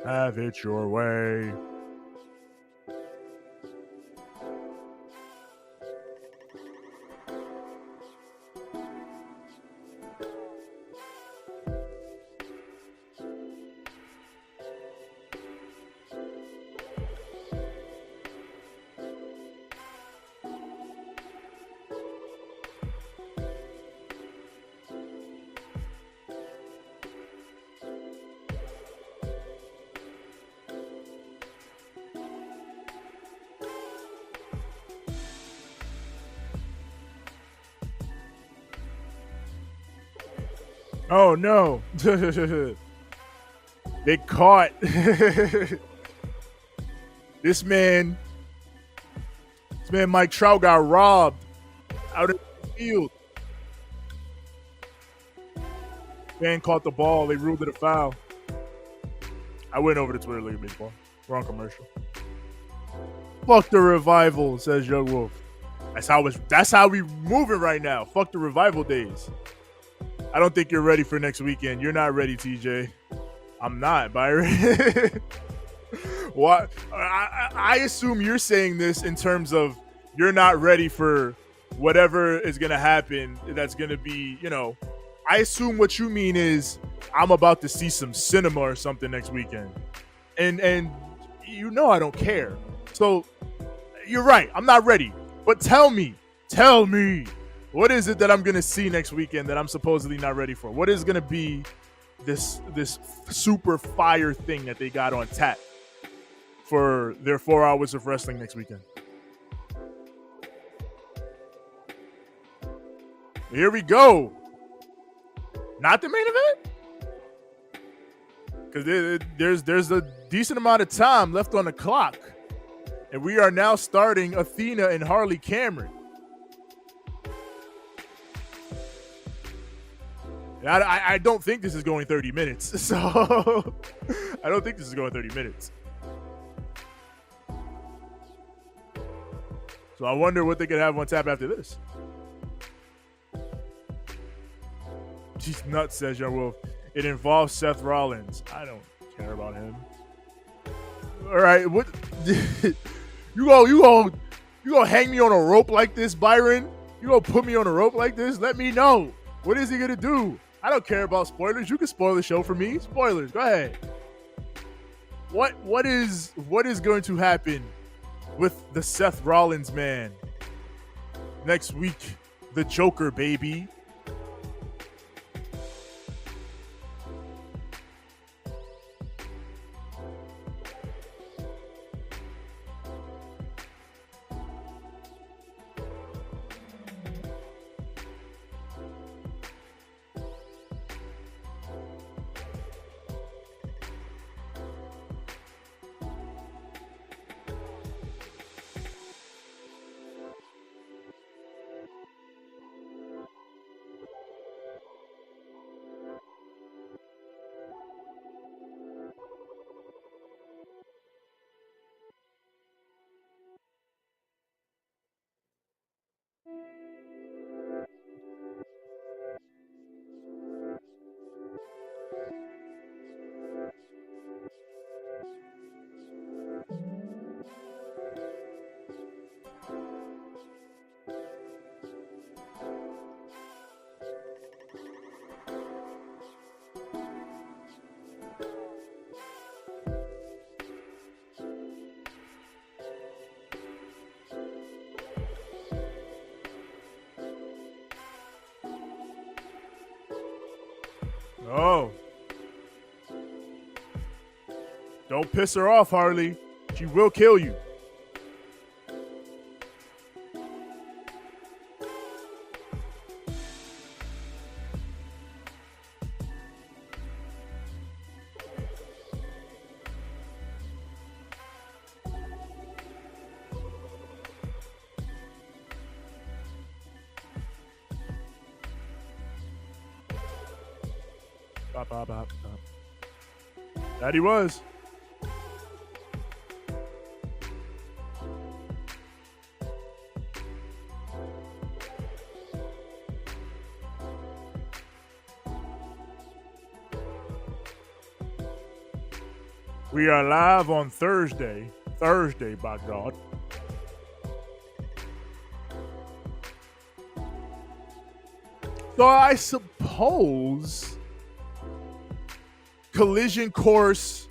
Have it your way. Oh no. They caught this man Mike Trout got robbed out in the field. Man caught the ball, they ruled it a foul. I went over to Twitter League of Baseball. Wrong commercial. Fuck the Revival, says Young Wolf. That's how we moving right now. Fuck the Revival days. I don't think you're ready for next weekend. You're not ready, TJ. I'm not, Byron. What? I assume you're saying this in terms of you're not ready for whatever is going to happen. That's going to be, I assume what you mean is I'm about to see some cinema or something next weekend. And I don't care. So you're right. I'm not ready. But tell me, what is it that I'm going to see next weekend that I'm supposedly not ready for? What is going to be this super fire thing that they got on tap for their 4 hours of wrestling next weekend? Here we go. Not the main event? Because there's a decent amount of time left on the clock. And we are now starting Athena and Harley Cameron. I don't think this is going 30 minutes. So I don't think this is going 30 minutes. So I wonder what they could have on tap after this. She's nuts, says Young Wolf. It involves Seth Rollins. I don't care about him. All right, what? you gonna hang me on a rope like this, Byron? You gonna put me on a rope like this? Let me know. What is he gonna do? I don't care about spoilers. You can spoil the show for me. Spoilers. Go ahead. What is going to happen with the Seth Rollins man next week? The Joker, baby. Oh. Don't piss her off, Harley. She will kill you. Bop, bop, bop, bop. That he was. We are live on Thursday. Thursday, by God. So I suppose Collision Course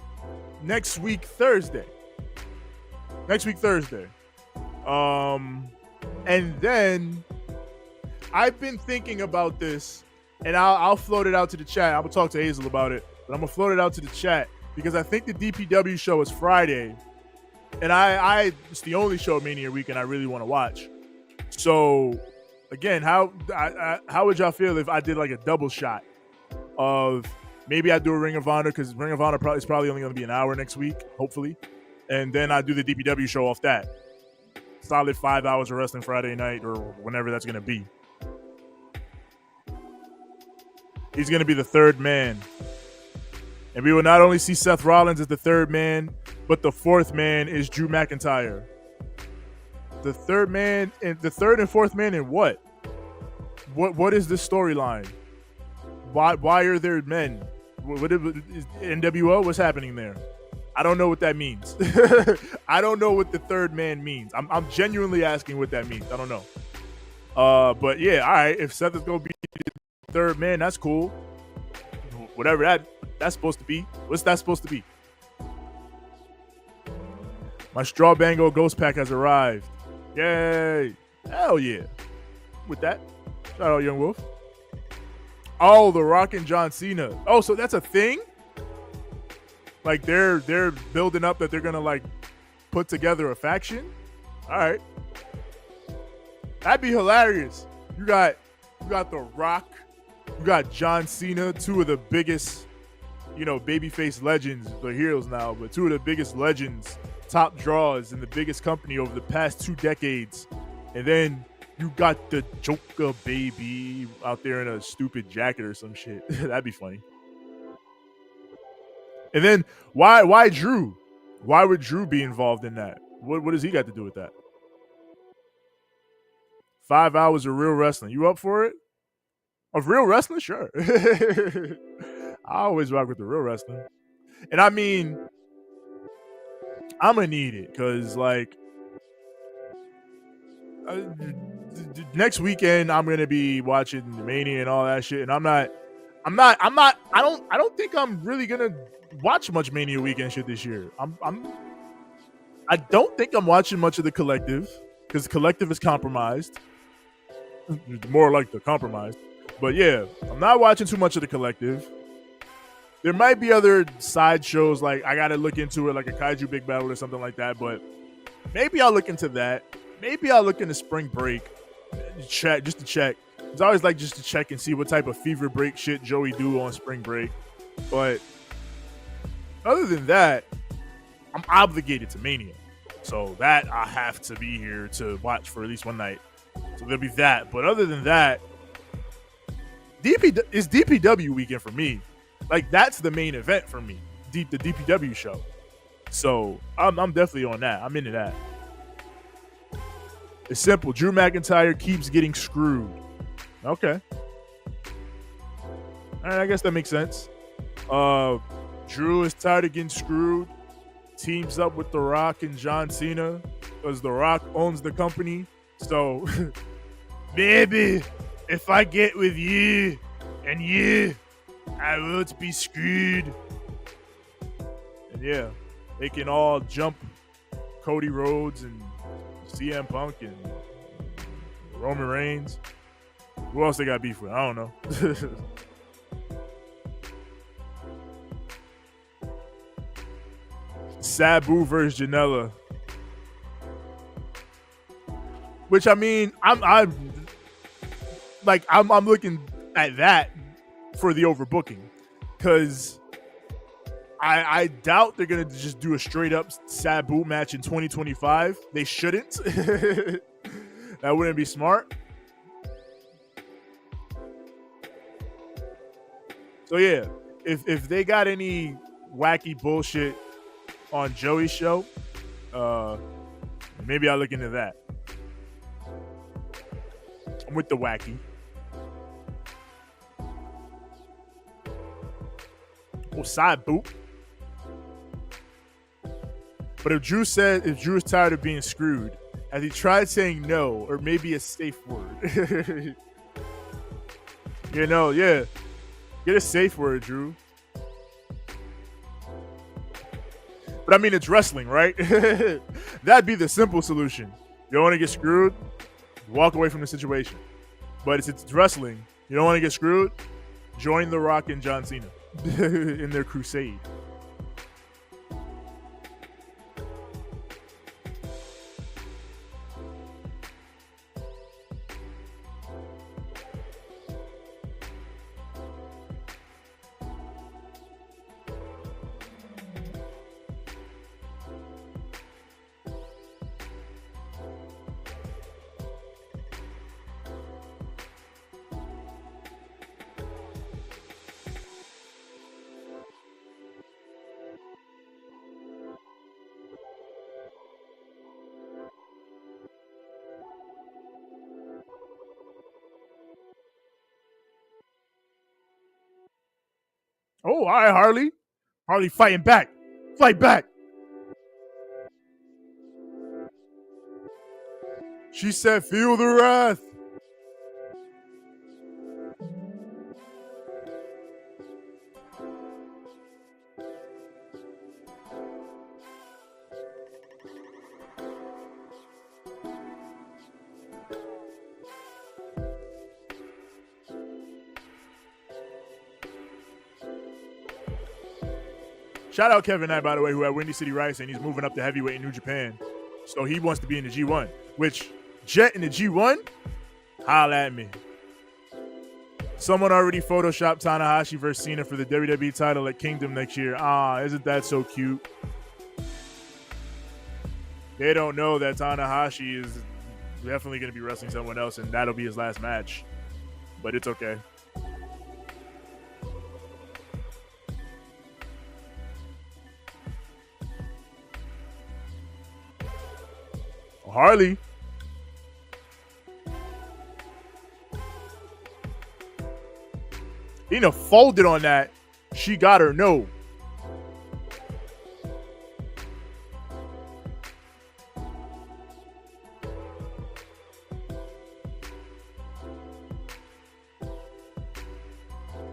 next week Thursday. And then I've been thinking about this, and I'll float it out to the chat. I'm gonna talk to Hazel about it, but I'm gonna float it out to the chat because I think the DPW show is Friday, and it's the only show Mania weekend I really want to watch. So again, how would y'all feel if I did like a double shot of maybe I do a Ring of Honor, because Ring of Honor is probably only going to be an hour next week, hopefully, and then I do the DPW show off that. Solid 5 hours of wrestling Friday night or whenever that's going to be. He's going to be the third man. And we will not only see Seth Rollins as the third man, but the fourth man is Drew McIntyre. The third and fourth man in what? What is this storyline? Why are there men? What is NWO? What's happening there? I don't know what that means. I don't know what the third man means. I'm genuinely asking what that means. I don't know. But yeah, all right. If Seth is gonna be the third man, that's cool. Whatever that's supposed to be. What's that supposed to be? My Straw Bango Ghost Pack has arrived. Yay! Hell yeah! With that, shout out Young Wolf. Oh, The Rock and John Cena. Oh, so that's a thing? Like they're building up that they're gonna like put together a faction? All right, that'd be hilarious. You got The Rock, you got John Cena, two of the biggest, babyface legends. They're heroes now, but two of the biggest legends, top draws in the biggest company over the past 2 decades, and then you got the Joker baby out there in a stupid jacket or some shit. That'd be funny. And then why Drew? Why would Drew be involved in that? What does he got to do with that? 5 hours of real wrestling. You up for it? Of real wrestling? Sure. I always rock with the real wrestling. And I mean, I'm going to need it because, like, next weekend I'm going to be watching Mania and all that shit. And I don't think I'm really going to watch much Mania weekend shit this year. I don't think I'm watching much of the Collective because the Collective is compromised. More like the compromised. But yeah, I'm not watching too much of the Collective. There might be other side shows, like I got to look into it, like a Kaiju Big Battle or something like that. But maybe I'll look into that. Maybe I'll look into Spring Break. Just to check. It's always like just to check and see what type of fever break shit Joey do on Spring Break. But other than that, I'm obligated to Mania. So that I have to be here to watch for at least one night. So there'll be that. But other than that, it's DPW weekend for me. Like, that's the main event for me, the DPW show. So I'm definitely on that. I'm into that. It's simple. Drew McIntyre keeps getting screwed. Okay. All right, I guess that makes sense. Drew is tired of getting screwed. Teams up with The Rock and John Cena because The Rock owns the company. So, baby, if I get with you and you, I won't be screwed. And yeah, they can all jump Cody Rhodes and CM Punk and Roman Reigns. Who else they got beef with? I don't know. Sabu versus Janela. Which, I mean, I'm looking at that for the overbooking, because I doubt they're gonna just do a straight up Sabu match in 2025. They shouldn't. That wouldn't be smart. So yeah, if they got any wacky bullshit on Joey's show, maybe I'll look into that. I'm with the wacky. Or side boot. But if Drew is tired of being screwed, has he tried saying no, or maybe a safe word? Yeah. Get a safe word, Drew. But I mean, it's wrestling, right? That'd be the simple solution. You don't want to get screwed? Walk away from the situation. But it's wrestling. You don't want to get screwed? Join The Rock and John Cena in their crusade. Oh, all right, Harley. Harley fighting back. Fight back. She said, feel the wrath. Shout out Kevin Knight, by the way, who had Windy City Rice, and he's moving up to heavyweight in New Japan. So he wants to be in the G1, which Jet in the G1, holla at me. Someone already photoshopped Tanahashi versus Cena for the WWE title at Kingdom next year. Isn't that so cute? They don't know that Tanahashi is definitely going to be wrestling someone else, and that'll be his last match. But it's okay. Harley. Nina folded on that. She got her no.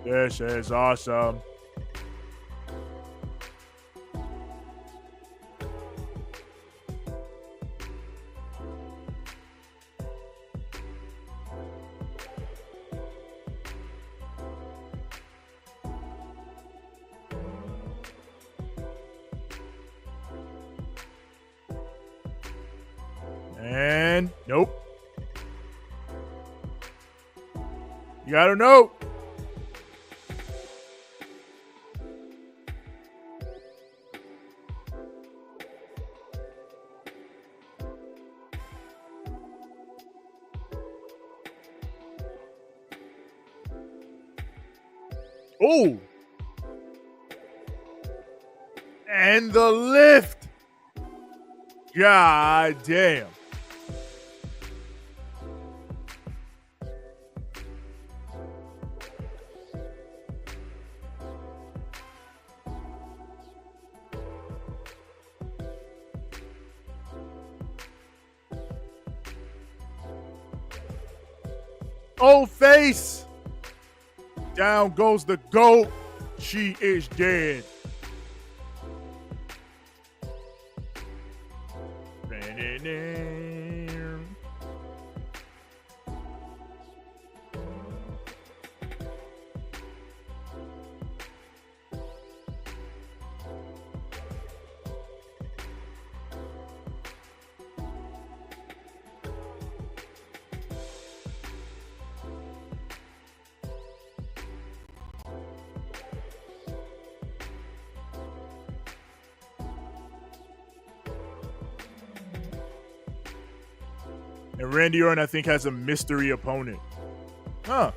This is awesome. And nope. You got her note. Oh. And the lift. God damn. Oh, face. Down goes the GOAT. She is dead. And Randy Orton, I think, has a mystery opponent. Huh.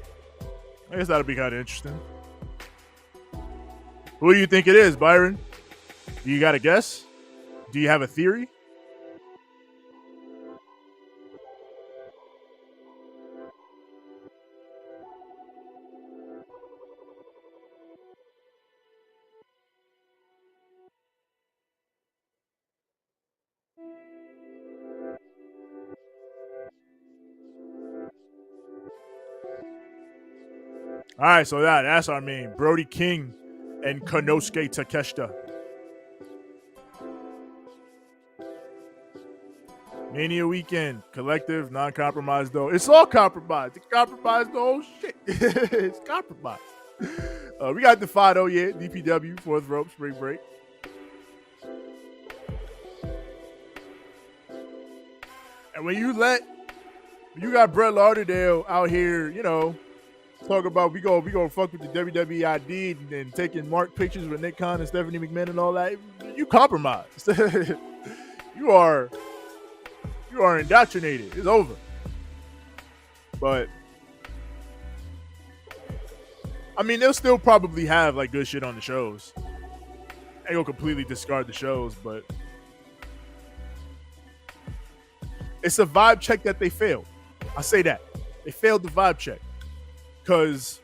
I guess that'll be kind of interesting. Who do you think it is, Byron? Do you got a guess? Do you have a theory? All right, so that's our main. Brody King and Konosuke Takeshita. Mania weekend, collective, non-compromise though. It's all compromised. It's compromised the whole shit. It's compromised. We got the Fado, yeah, DPW, fourth rope, spring break. And when you got Brett Lauderdale out here, you know, talk about we go fuck with the WWE ID and taking marked pictures with Nick Khan and Stephanie McMahon and all that, you compromised. you are indoctrinated. It's over. But I mean, they'll still probably have like good shit on the shows. They go completely discard the shows, but it's a vibe check that they failed. I say that. They failed the vibe check. Because,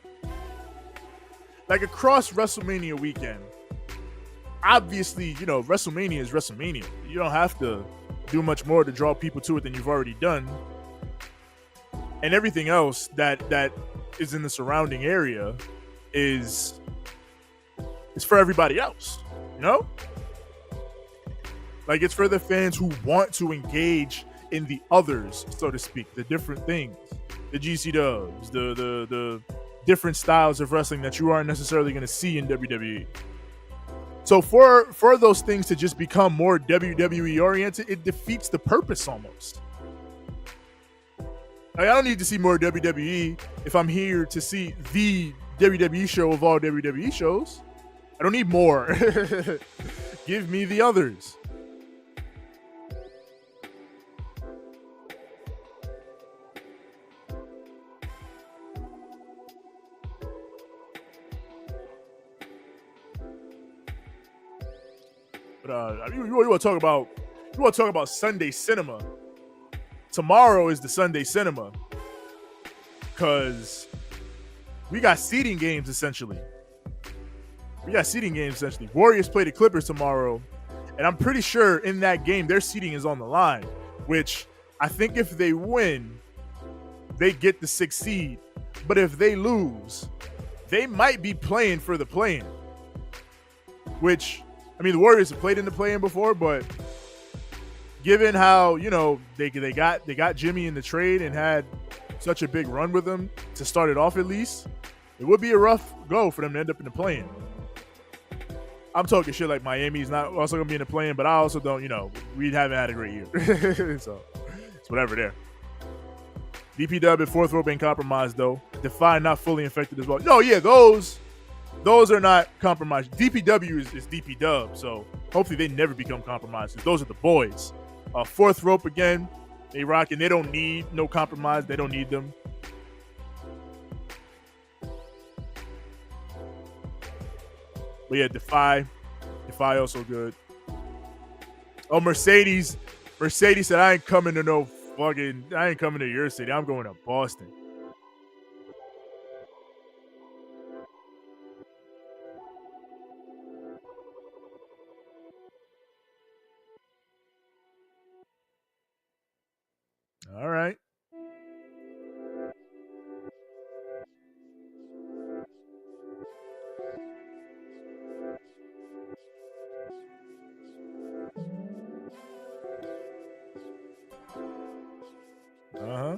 like, across WrestleMania weekend, obviously, you know, WrestleMania is WrestleMania. You don't have to do much more to draw people to it than you've already done. And everything else that is in the surrounding area is for everybody else, you know? Like, it's for the fans who want to engage in the others, so to speak, the different things. The GC dubs, the different styles of wrestling that you aren't necessarily going to see in WWE. So for those things to just become more WWE oriented, it defeats the purpose almost. Like, I don't need to see more WWE if I'm here to see the WWE show of all WWE shows. I don't need more. Give me the others. You want to talk about Sunday cinema. Tomorrow is the Sunday cinema, because we got seeding games essentially. Warriors play the Clippers tomorrow, and I'm pretty sure in that game their seeding is on the line, which I think if they win, they get the 6th seed. But if they lose, they might be playing for the play-in. Which, I mean, the Warriors have played in the play-in before, but given how, you know, they got Jimmy in the trade and had such a big run with them to start it off at least, it would be a rough go for them to end up in the play-in. I'm talking shit like Miami's not also going to be in the play-in, but I also don't, you know, we haven't had a great year. So, it's whatever there. DPW at 4th rope ain't compromised, though. Defy not fully infected as well. No, yeah, those are not compromised. DPW is DPW, so hopefully they never become compromised. Those are the boys. 4th rope again. They rocking. They don't need no compromise. They don't need them. But yeah, Defy also good. Oh, Mercedes said, I ain't coming to your city. I'm going to Boston. All right. Uh-huh.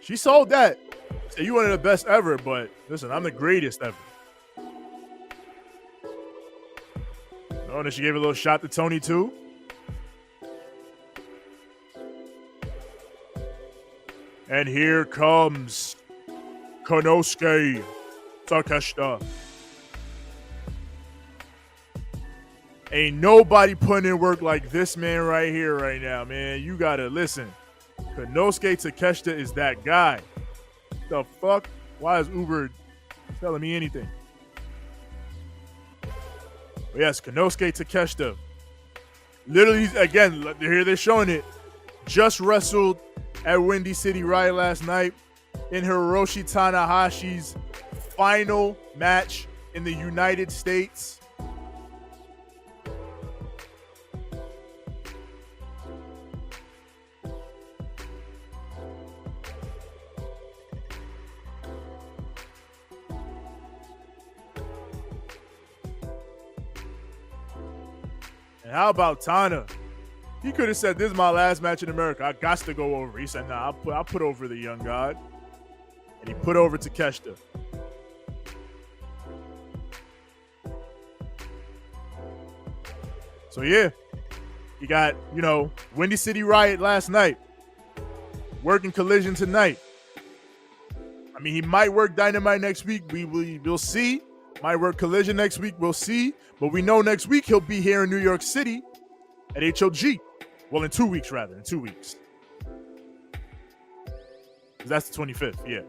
She sold that. Say you one of the best ever, but listen, I'm the greatest ever. Oh, and then she gave a little shot to Tony too. And here comes Konosuke Takeshita. Ain't nobody putting in work like this man right here, right now, man. You gotta listen. Konosuke Takeshita is that guy. The fuck? Why is Uber telling me anything? But yes, Konosuke Takeshita. Literally, again, here they're showing it. Just wrestled at Windy City Riot last night in Hiroshi Tanahashi's final match in the United States. And how about Tana? He could have said, this is my last match in America. I got to go over. He said, nah, I'll put over the young god. And he put over Takeshita. So, yeah. You got, Windy City Riot last night. Working Collision tonight. I mean, he might work Dynamite next week. We'll see. Might work Collision next week. We'll see. But we know next week he'll be here in New York City at HOG. Well, in 2 weeks, rather. In 2 weeks. That's the 25th, yeah.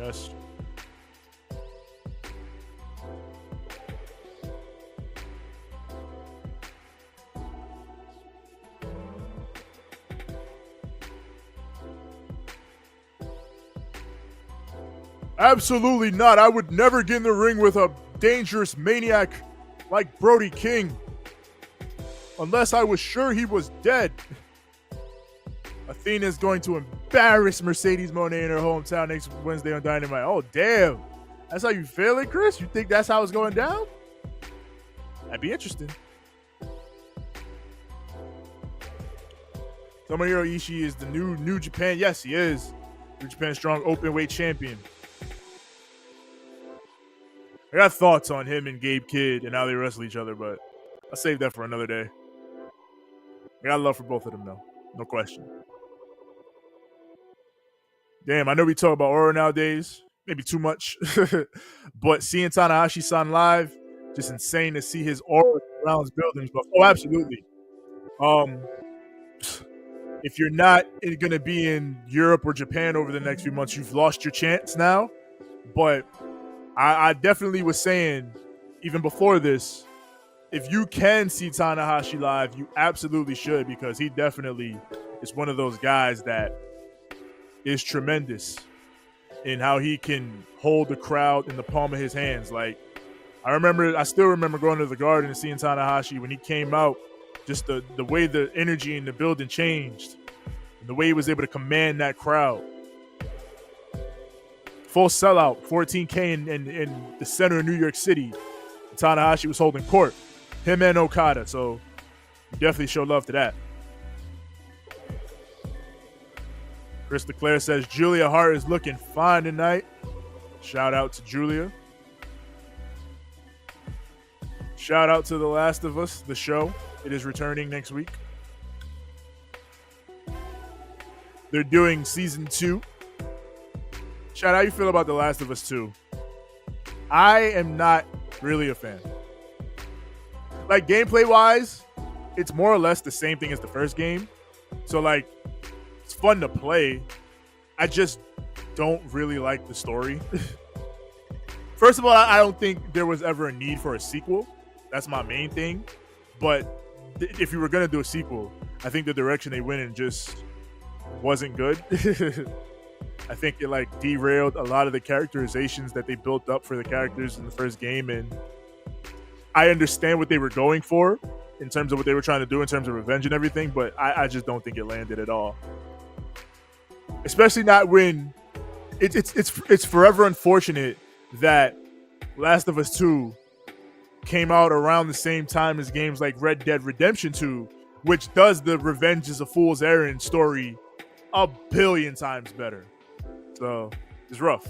Yes. Absolutely not. I would never get in the ring with a dangerous maniac like Brody King unless I was sure he was dead. Athena's going to embarrass Mercedes Moné in her hometown next Wednesday on Dynamite. Oh, damn. That's how you feel it, Chris? You think that's how it's going down? That'd be interesting. Tomohiro Ishii is the new New Japan. Yes, he is. New Japan Strong Openweight Champion. I got thoughts on him and Gabe Kidd and how they wrestle each other, but I'll save that for another day. I got love for both of them, though. No question. Damn, I know we talk about Oro nowadays, maybe too much, but seeing Tanahashi-san live, just insane to see his aura around his buildings. But oh, absolutely. If you're not going to be in Europe or Japan over the next few months, you've lost your chance now. But I definitely was saying, even before this, if you can see Tanahashi live, you absolutely should, because he definitely is one of those guys that is tremendous in how he can hold the crowd in the palm of his hands. Like, I still remember going to the Garden and seeing Tanahashi when he came out, just the way the energy in the building changed, and the way he was able to command that crowd. Full sellout, 14K in the center of New York City. Tanahashi was holding court, him and Okada, so definitely show love to that. Chris DeClaire says Julia Hart is looking fine tonight. Shout out to Julia. Shout out to The Last of Us, the show. It is returning next week. They're doing season 2. Chad, how you feel about The Last of Us 2? I am not really a fan. Like, gameplay-wise, it's more or less the same thing as the first game. So, like, it's fun to play. I just don't really like the story. First of all, I don't think there was ever a need for a sequel. That's my main thing. But if you were going to do a sequel, I think the direction they went in just wasn't good. I think it like derailed a lot of the characterizations that they built up for the characters in the first game. And I understand what they were going for in terms of what they were trying to do in terms of revenge and everything, but I just don't think it landed at all. Especially not when it's forever unfortunate that Last of Us 2 came out around the same time as games like Red Dead Redemption 2, which does the Revenge is a Fool's Errand story a billion times better. So it's rough.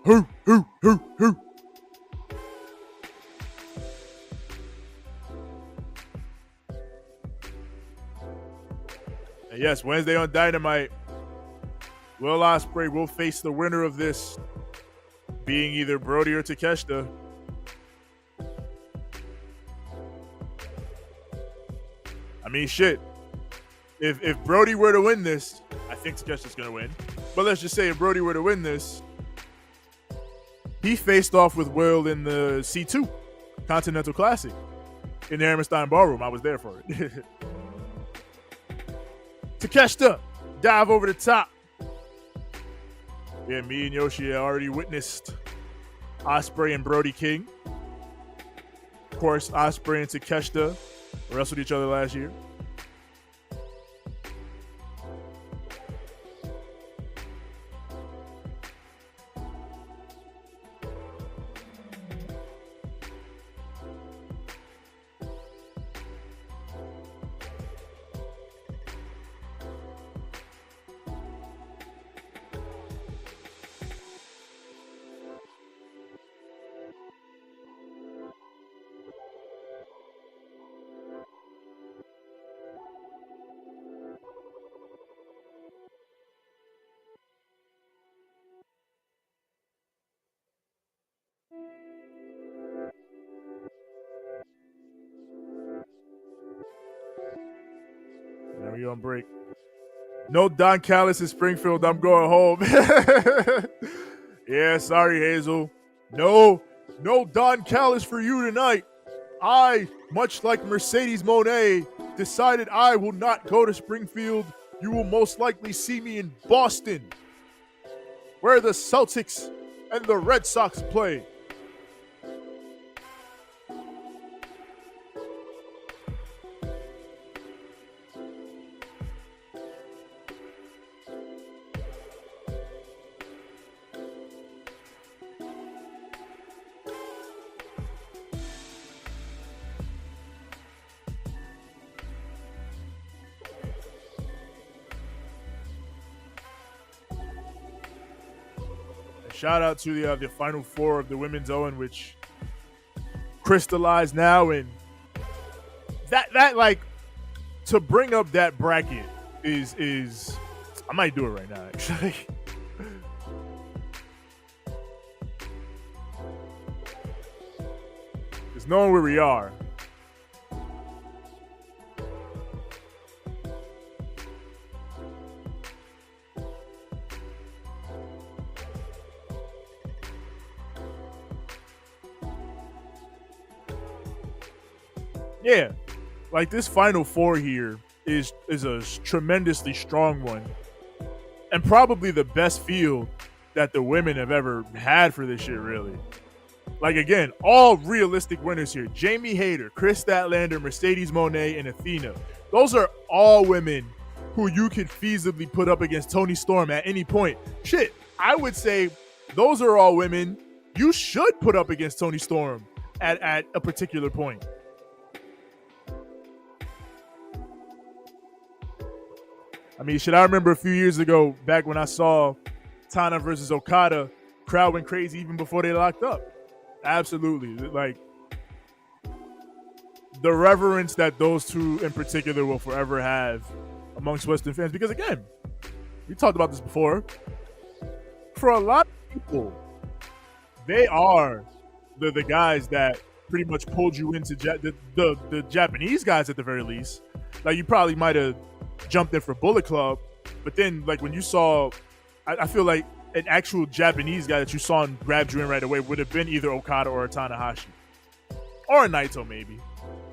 Hoo. And yes, Wednesday on Dynamite, Will Ospreay will face the winner of this, being either Brody or Takeshita. I mean, shit. If Brody were to win this, I think Takeshita's going to win. But let's just say if Brody were to win this, he faced off with Will in the C2 Continental Classic in the Hammerstein Ballroom. I was there for it. Takeshita, dive over the top. Yeah, me and Yoshi already witnessed Ospreay and Brody King. Of course, Ospreay and Takeshita wrestled each other last year. Now we on break. No Don Callis in Springfield. I'm going home. Yeah, sorry, Hazel. No Don Callis for you tonight. I, much like Mercedes Moné, decided I will not go to Springfield. You will most likely see me in Boston, where the Celtics and the Red Sox play. shout out to the final four of the women's Owen, which crystallized now, and that like to bring up that bracket is I might do it right now actually. Just knowing where we are. Yeah, like this final four here is a tremendously strong one, and probably the best field that the women have ever had for this shit. Really, like again, all realistic winners here: Jamie Hayter, Chris Statlander, Mercedes Moné, and Athena. Those are all women who you could feasibly put up against Toni Storm at any point. Shit, I would say those are all women you should put up against Toni Storm at a particular point. I mean, shit, I remember a few years ago, back when I saw Tana versus Okada, crowd went crazy even before they locked up. Absolutely. Like, the reverence that those two in particular will forever have amongst Western fans. Because, again, we talked about this before. For a lot of people, they are the guys that pretty much pulled you into the Japanese guys at the very least. Like, you probably might have jumped in for Bullet Club, but then like when you saw, I feel like an actual Japanese guy that you saw and grabbed you in right away would have been either Okada or a Tanahashi, or a Naito maybe,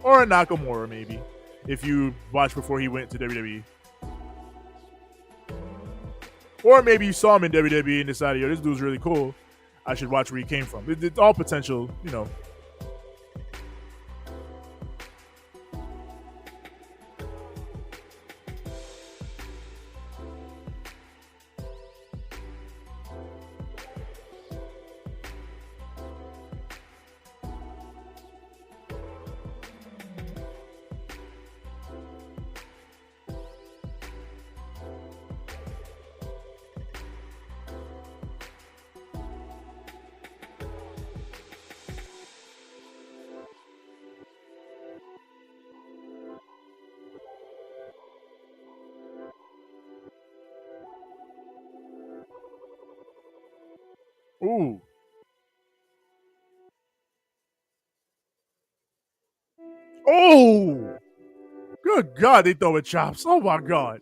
or a Nakamura maybe, if you watched before he went to WWE. Or maybe you saw him in WWE and decided, yo, this dude's really cool, I should watch where he came from. It's all potential, you know. Ooh. Oh! Good God, they throwing chops. Oh my God.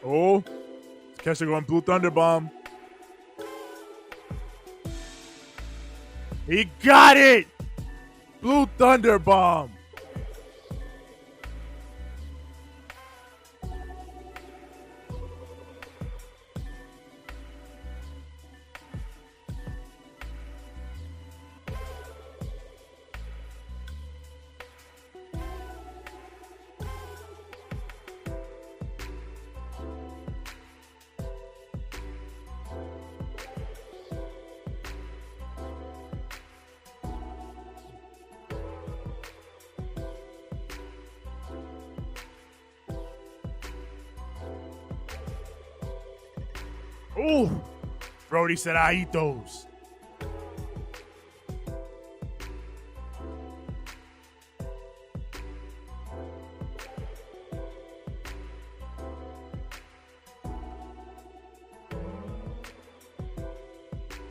Oh, Kesha going Blue Thunder Bomb. He got it! Blue Thunder Bomb. Ooh, Brody said, I eat those.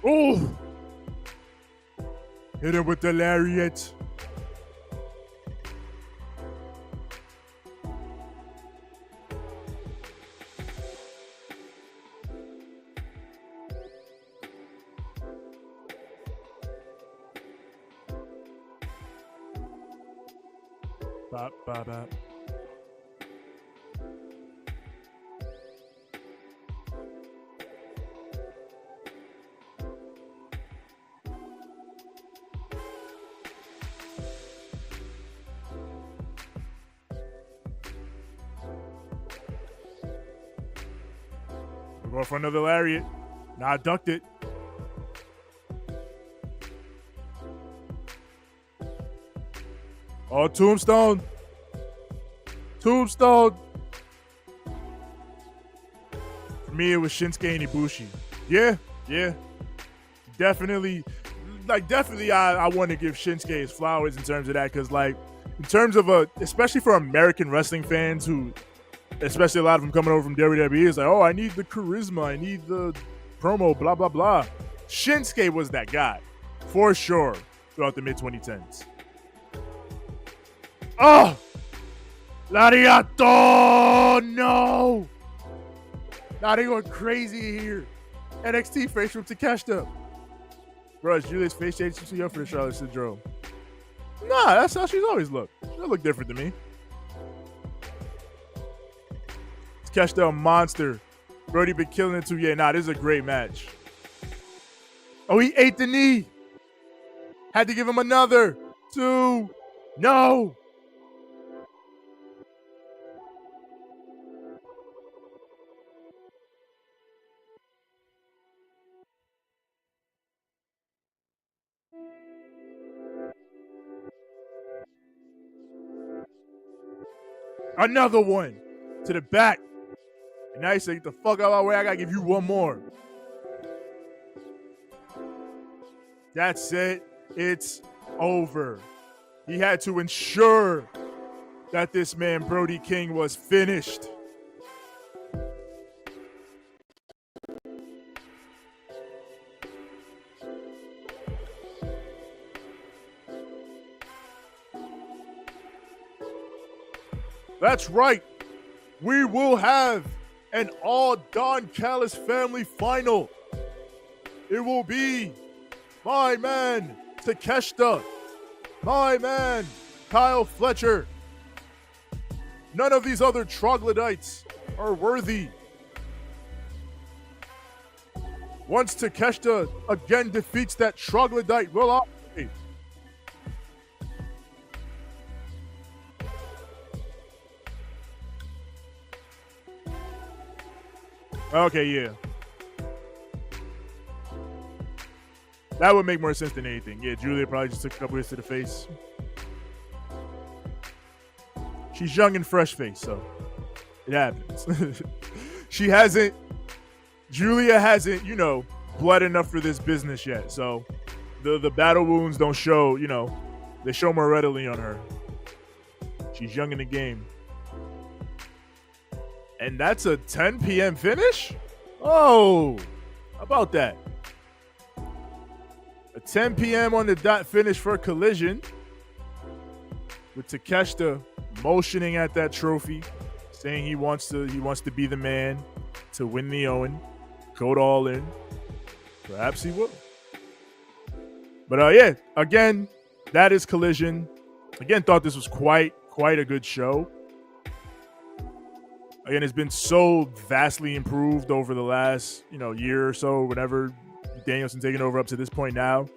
Ooh, hit him with the lariat. Bop, bop, bop. Going for another lariat. Nah, ducked it. Oh, tombstone. Tombstone. For me, it was Shinsuke and Ibushi. Yeah. Definitely, I want to give Shinsuke his flowers in terms of that, because, like, in terms of especially for American wrestling fans who, especially a lot of them coming over from WWE, is like, oh, I need the charisma, I need the promo, blah, blah, blah. Shinsuke was that guy, for sure, throughout the mid-2010s. Oh! Lariato! No! Nah, they going crazy here. NXT face from Takeshita. Bro, is Julia's face changed to see her for the Charlotte Syndrome? Nah, that's how she's always looked. She'll look different to me. Takeshita a monster. Brody been killing it too. Yeah, nah, this is a great match. Oh, he ate the knee. Had to give him another. 2. No. Another one to the back. And now you say, get the fuck out of my way. I gotta give you one more. That's it. It's over. He had to ensure that this man, Brody King, was finished. That's right. We will have an all Don Callis family final. It will be my man, Takeshita. My man, Kyle Fletcher. None of these other troglodytes are worthy. Once Takeshita again defeats that troglodyte, will operate. Okay, yeah. That would make more sense than anything. Yeah, Julia probably just took a couple hits to the face. She's young and fresh face, so it happens. Julia hasn't, bled enough for this business yet. So the battle wounds don't show, they show more readily on her. She's young in the game. And that's a 10 p.m. finish? Oh, how about that? A 10 p.m. on the dot finish for Collision, with Takeshita motioning at that trophy, saying he wants to be the man to win the Owen, go to All In. Perhaps he will. But yeah, again, that is Collision. Again, thought this was quite a good show. Again, it's been so vastly improved over the last, year or so, whenever Danielson taking over up to this point now.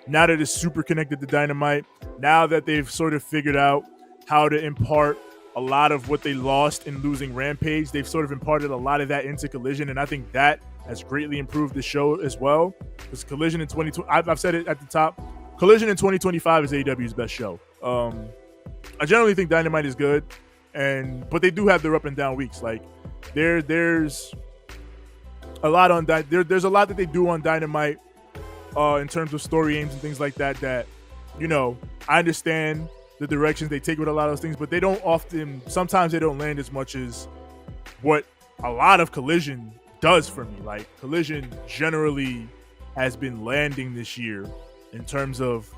Now that it's super connected to Dynamite, now that they've sort of figured out how to impart a lot of what they lost in losing Rampage, they've sort of imparted a lot of that into Collision, and I think that has greatly improved the show as well. Because Collision in 2020, I've said it at the top, Collision in 2025 is AEW's best show. I generally think Dynamite is good. But they do have their up and down weeks. Like there's a lot on there's a lot that they do on Dynamite in terms of story aims and things like that. That I understand the directions they take with a lot of those things, but they don't often. Sometimes they don't land as much as what a lot of Collision does for me. Like Collision generally has been landing this year in terms of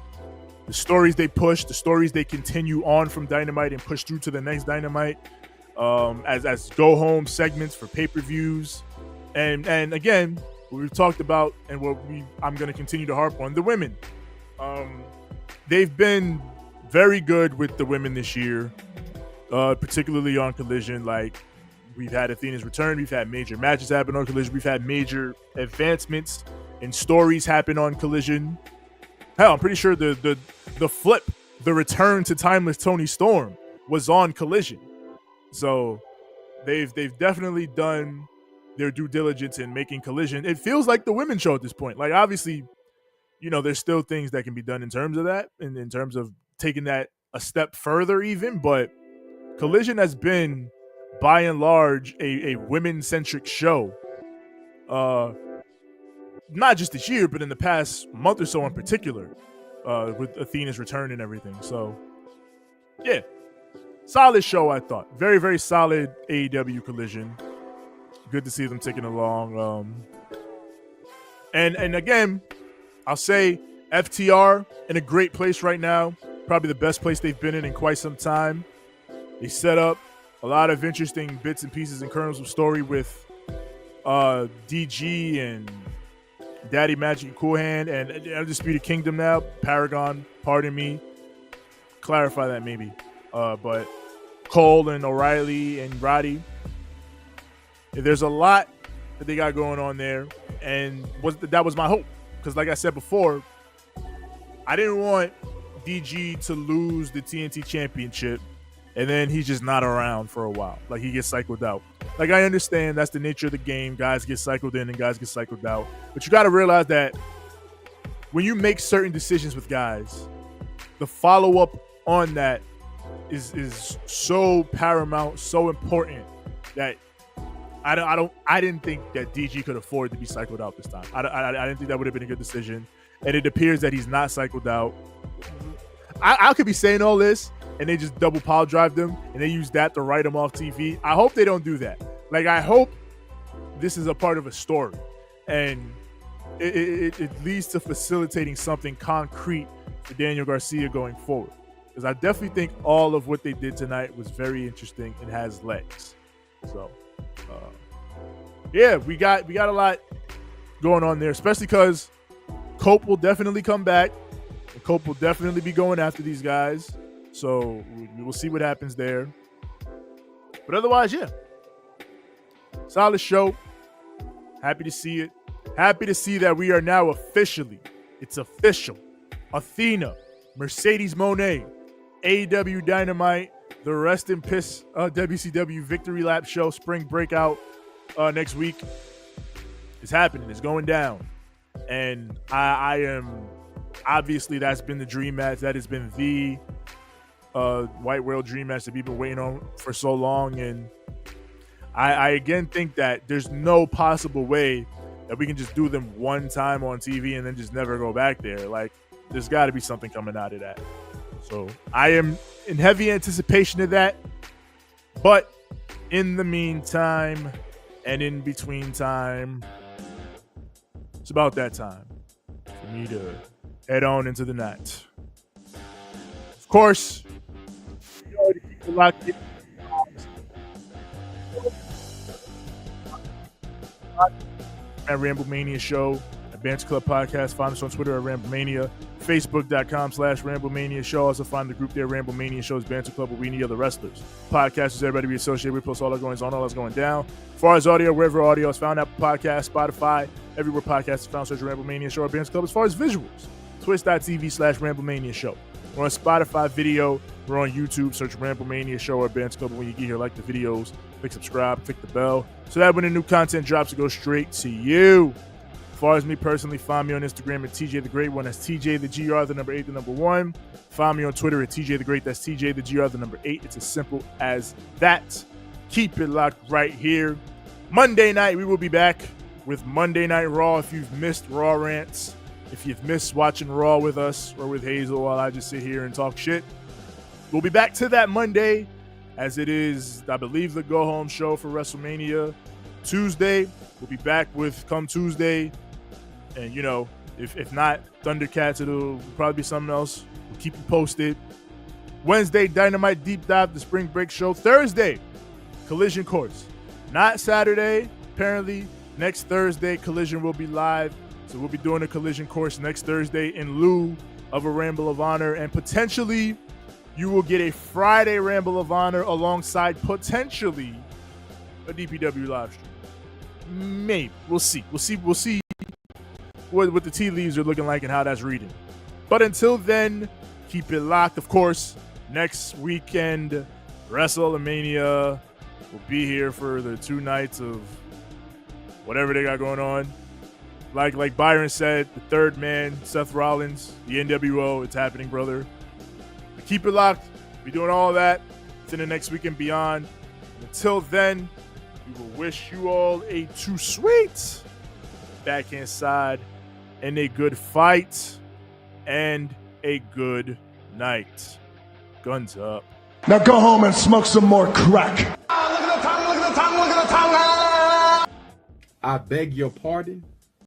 the stories they push, the stories they continue on from Dynamite and push through to the next Dynamite, as go home segments for pay-per-views, and again, what we've talked about and what I'm going to continue to harp on, the women. They've been very good with the women this year, particularly on Collision. Like we've had Athena's return, we've had major matches happen on Collision, we've had major advancements and stories happen on Collision. Hell, I'm pretty sure the flip, the return to Timeless Tony Storm was on Collision. So they've definitely done their due diligence in making Collision. It feels like the women's show at this point. Like, obviously, there's still things that can be done in terms of that, and in terms of taking that a step further even, but Collision has been, by and large, a women-centric show. Not just this year, but in the past month or so in particular, with Athena's return and everything. So, yeah, solid show, I thought. Very, very solid AEW Collision. Good to see them taking along. And again, I'll say FTR in a great place right now. Probably the best place they've been in quite some time. They set up a lot of interesting bits and pieces and kernels of story with DG and Daddy Magic and Cool Hand and Undisputed Kingdom now. Paragon, pardon me. Clarify that maybe. But Cole and O'Reilly and Roddy. There's a lot that they got going on there. And that was my hope. Because like I said before, I didn't want DG to lose the TNT Championship and then he's just not around for a while. Like, he gets cycled out. Like, I understand that's the nature of the game. Guys get cycled in and guys get cycled out. But you got to realize that when you make certain decisions with guys, the follow-up on that is so paramount, so important that I didn't think that DG could afford to be cycled out this time. I didn't think that would have been a good decision. And it appears that he's not cycled out. I could be saying all this, and they just double pile drive them, and they use that to write them off TV. I hope they don't do that. Like, I hope this is a part of a story, and it leads to facilitating something concrete for Daniel Garcia going forward. Because I definitely think all of what they did tonight was very interesting and has legs. So, yeah, we got a lot going on there, especially because Cope will definitely come back. And Cope will definitely be going after these guys. So we will see what happens there. But otherwise, yeah. Solid show. Happy to see it. Happy to see that we are now officially, it's official, Athena, Mercedes Moné, AEW Dynamite, the Rest in Piss WCW Victory Lap show, Spring Breakout next week is happening. It's going down. And I am, obviously that's been the dream match. That has been the White World dream match that we've been waiting on for so long. And I again think that there's no possible way that we can just do them one time on TV and then just never go back there. Like, there's got to be something coming out of that. So I am in heavy anticipation of that. But in the meantime and in between time, it's about that time for me to head on into the night. Of course, you know, to keep it locked in. At Ramblemania Show, at Banter Club Podcast. Find us on Twitter at Ramblemania, Facebook.com/Ramblemania Show. Also find the group there, Ramblemania Show's Banter Club, where we need other wrestlers. Podcasters, everybody we associate with, post all that goings on, all that's going down. As far as audio, wherever audio is found, Apple Podcasts, Spotify, everywhere podcasts is found, search Ramblemania Show or Banter Club. As far as visuals, twitch.tv/Ramblemania Show. We're on Spotify video. We're on YouTube. Search Ramblemania Show or Banter Club. When you get here, like the videos, click subscribe, click the bell, so that when the new content drops, it goes straight to you. As far as me personally, find me on Instagram at TJ the Great One. That's TJ the GR, the number 8, the number 1. Find me on Twitter at TJ the Great. That's TJ the GR, the number 8. It's as simple as that. Keep it locked right here. Monday night, we will be back with Monday Night Raw. If you've missed Raw rants, if you've missed watching Raw with us or with Hazel while I just sit here and talk shit, we'll be back to that Monday, as it is, I believe, the go-home show for WrestleMania. Tuesday, we'll be back with Come Tuesday. And, you know, if not Thundercats, it'll probably be something else. We'll keep you posted. Wednesday, Dynamite Deep Dive, the Spring Break Show. Thursday, Collision Course. Not Saturday, apparently. Next Thursday, Collision will be live. So we'll be doing a Collision Course next Thursday in lieu of a Ramble of Honor. And potentially, you will get a Friday Ramble of Honor alongside potentially a DPW live stream. Maybe. We'll see. We'll see what the tea leaves are looking like and how that's reading. But until then, keep it locked. Of course, next weekend, WrestleMania will be here for the 2 nights of whatever they got going on. Like Byron said, the third man, Seth Rollins, the NWO, it's happening, brother. But keep it locked. We're doing all that to the next week and beyond. And until then, we will wish you all a too sweet backhand side and a good fight and a good night. Guns up. Now go home and smoke some more crack. I beg your pardon?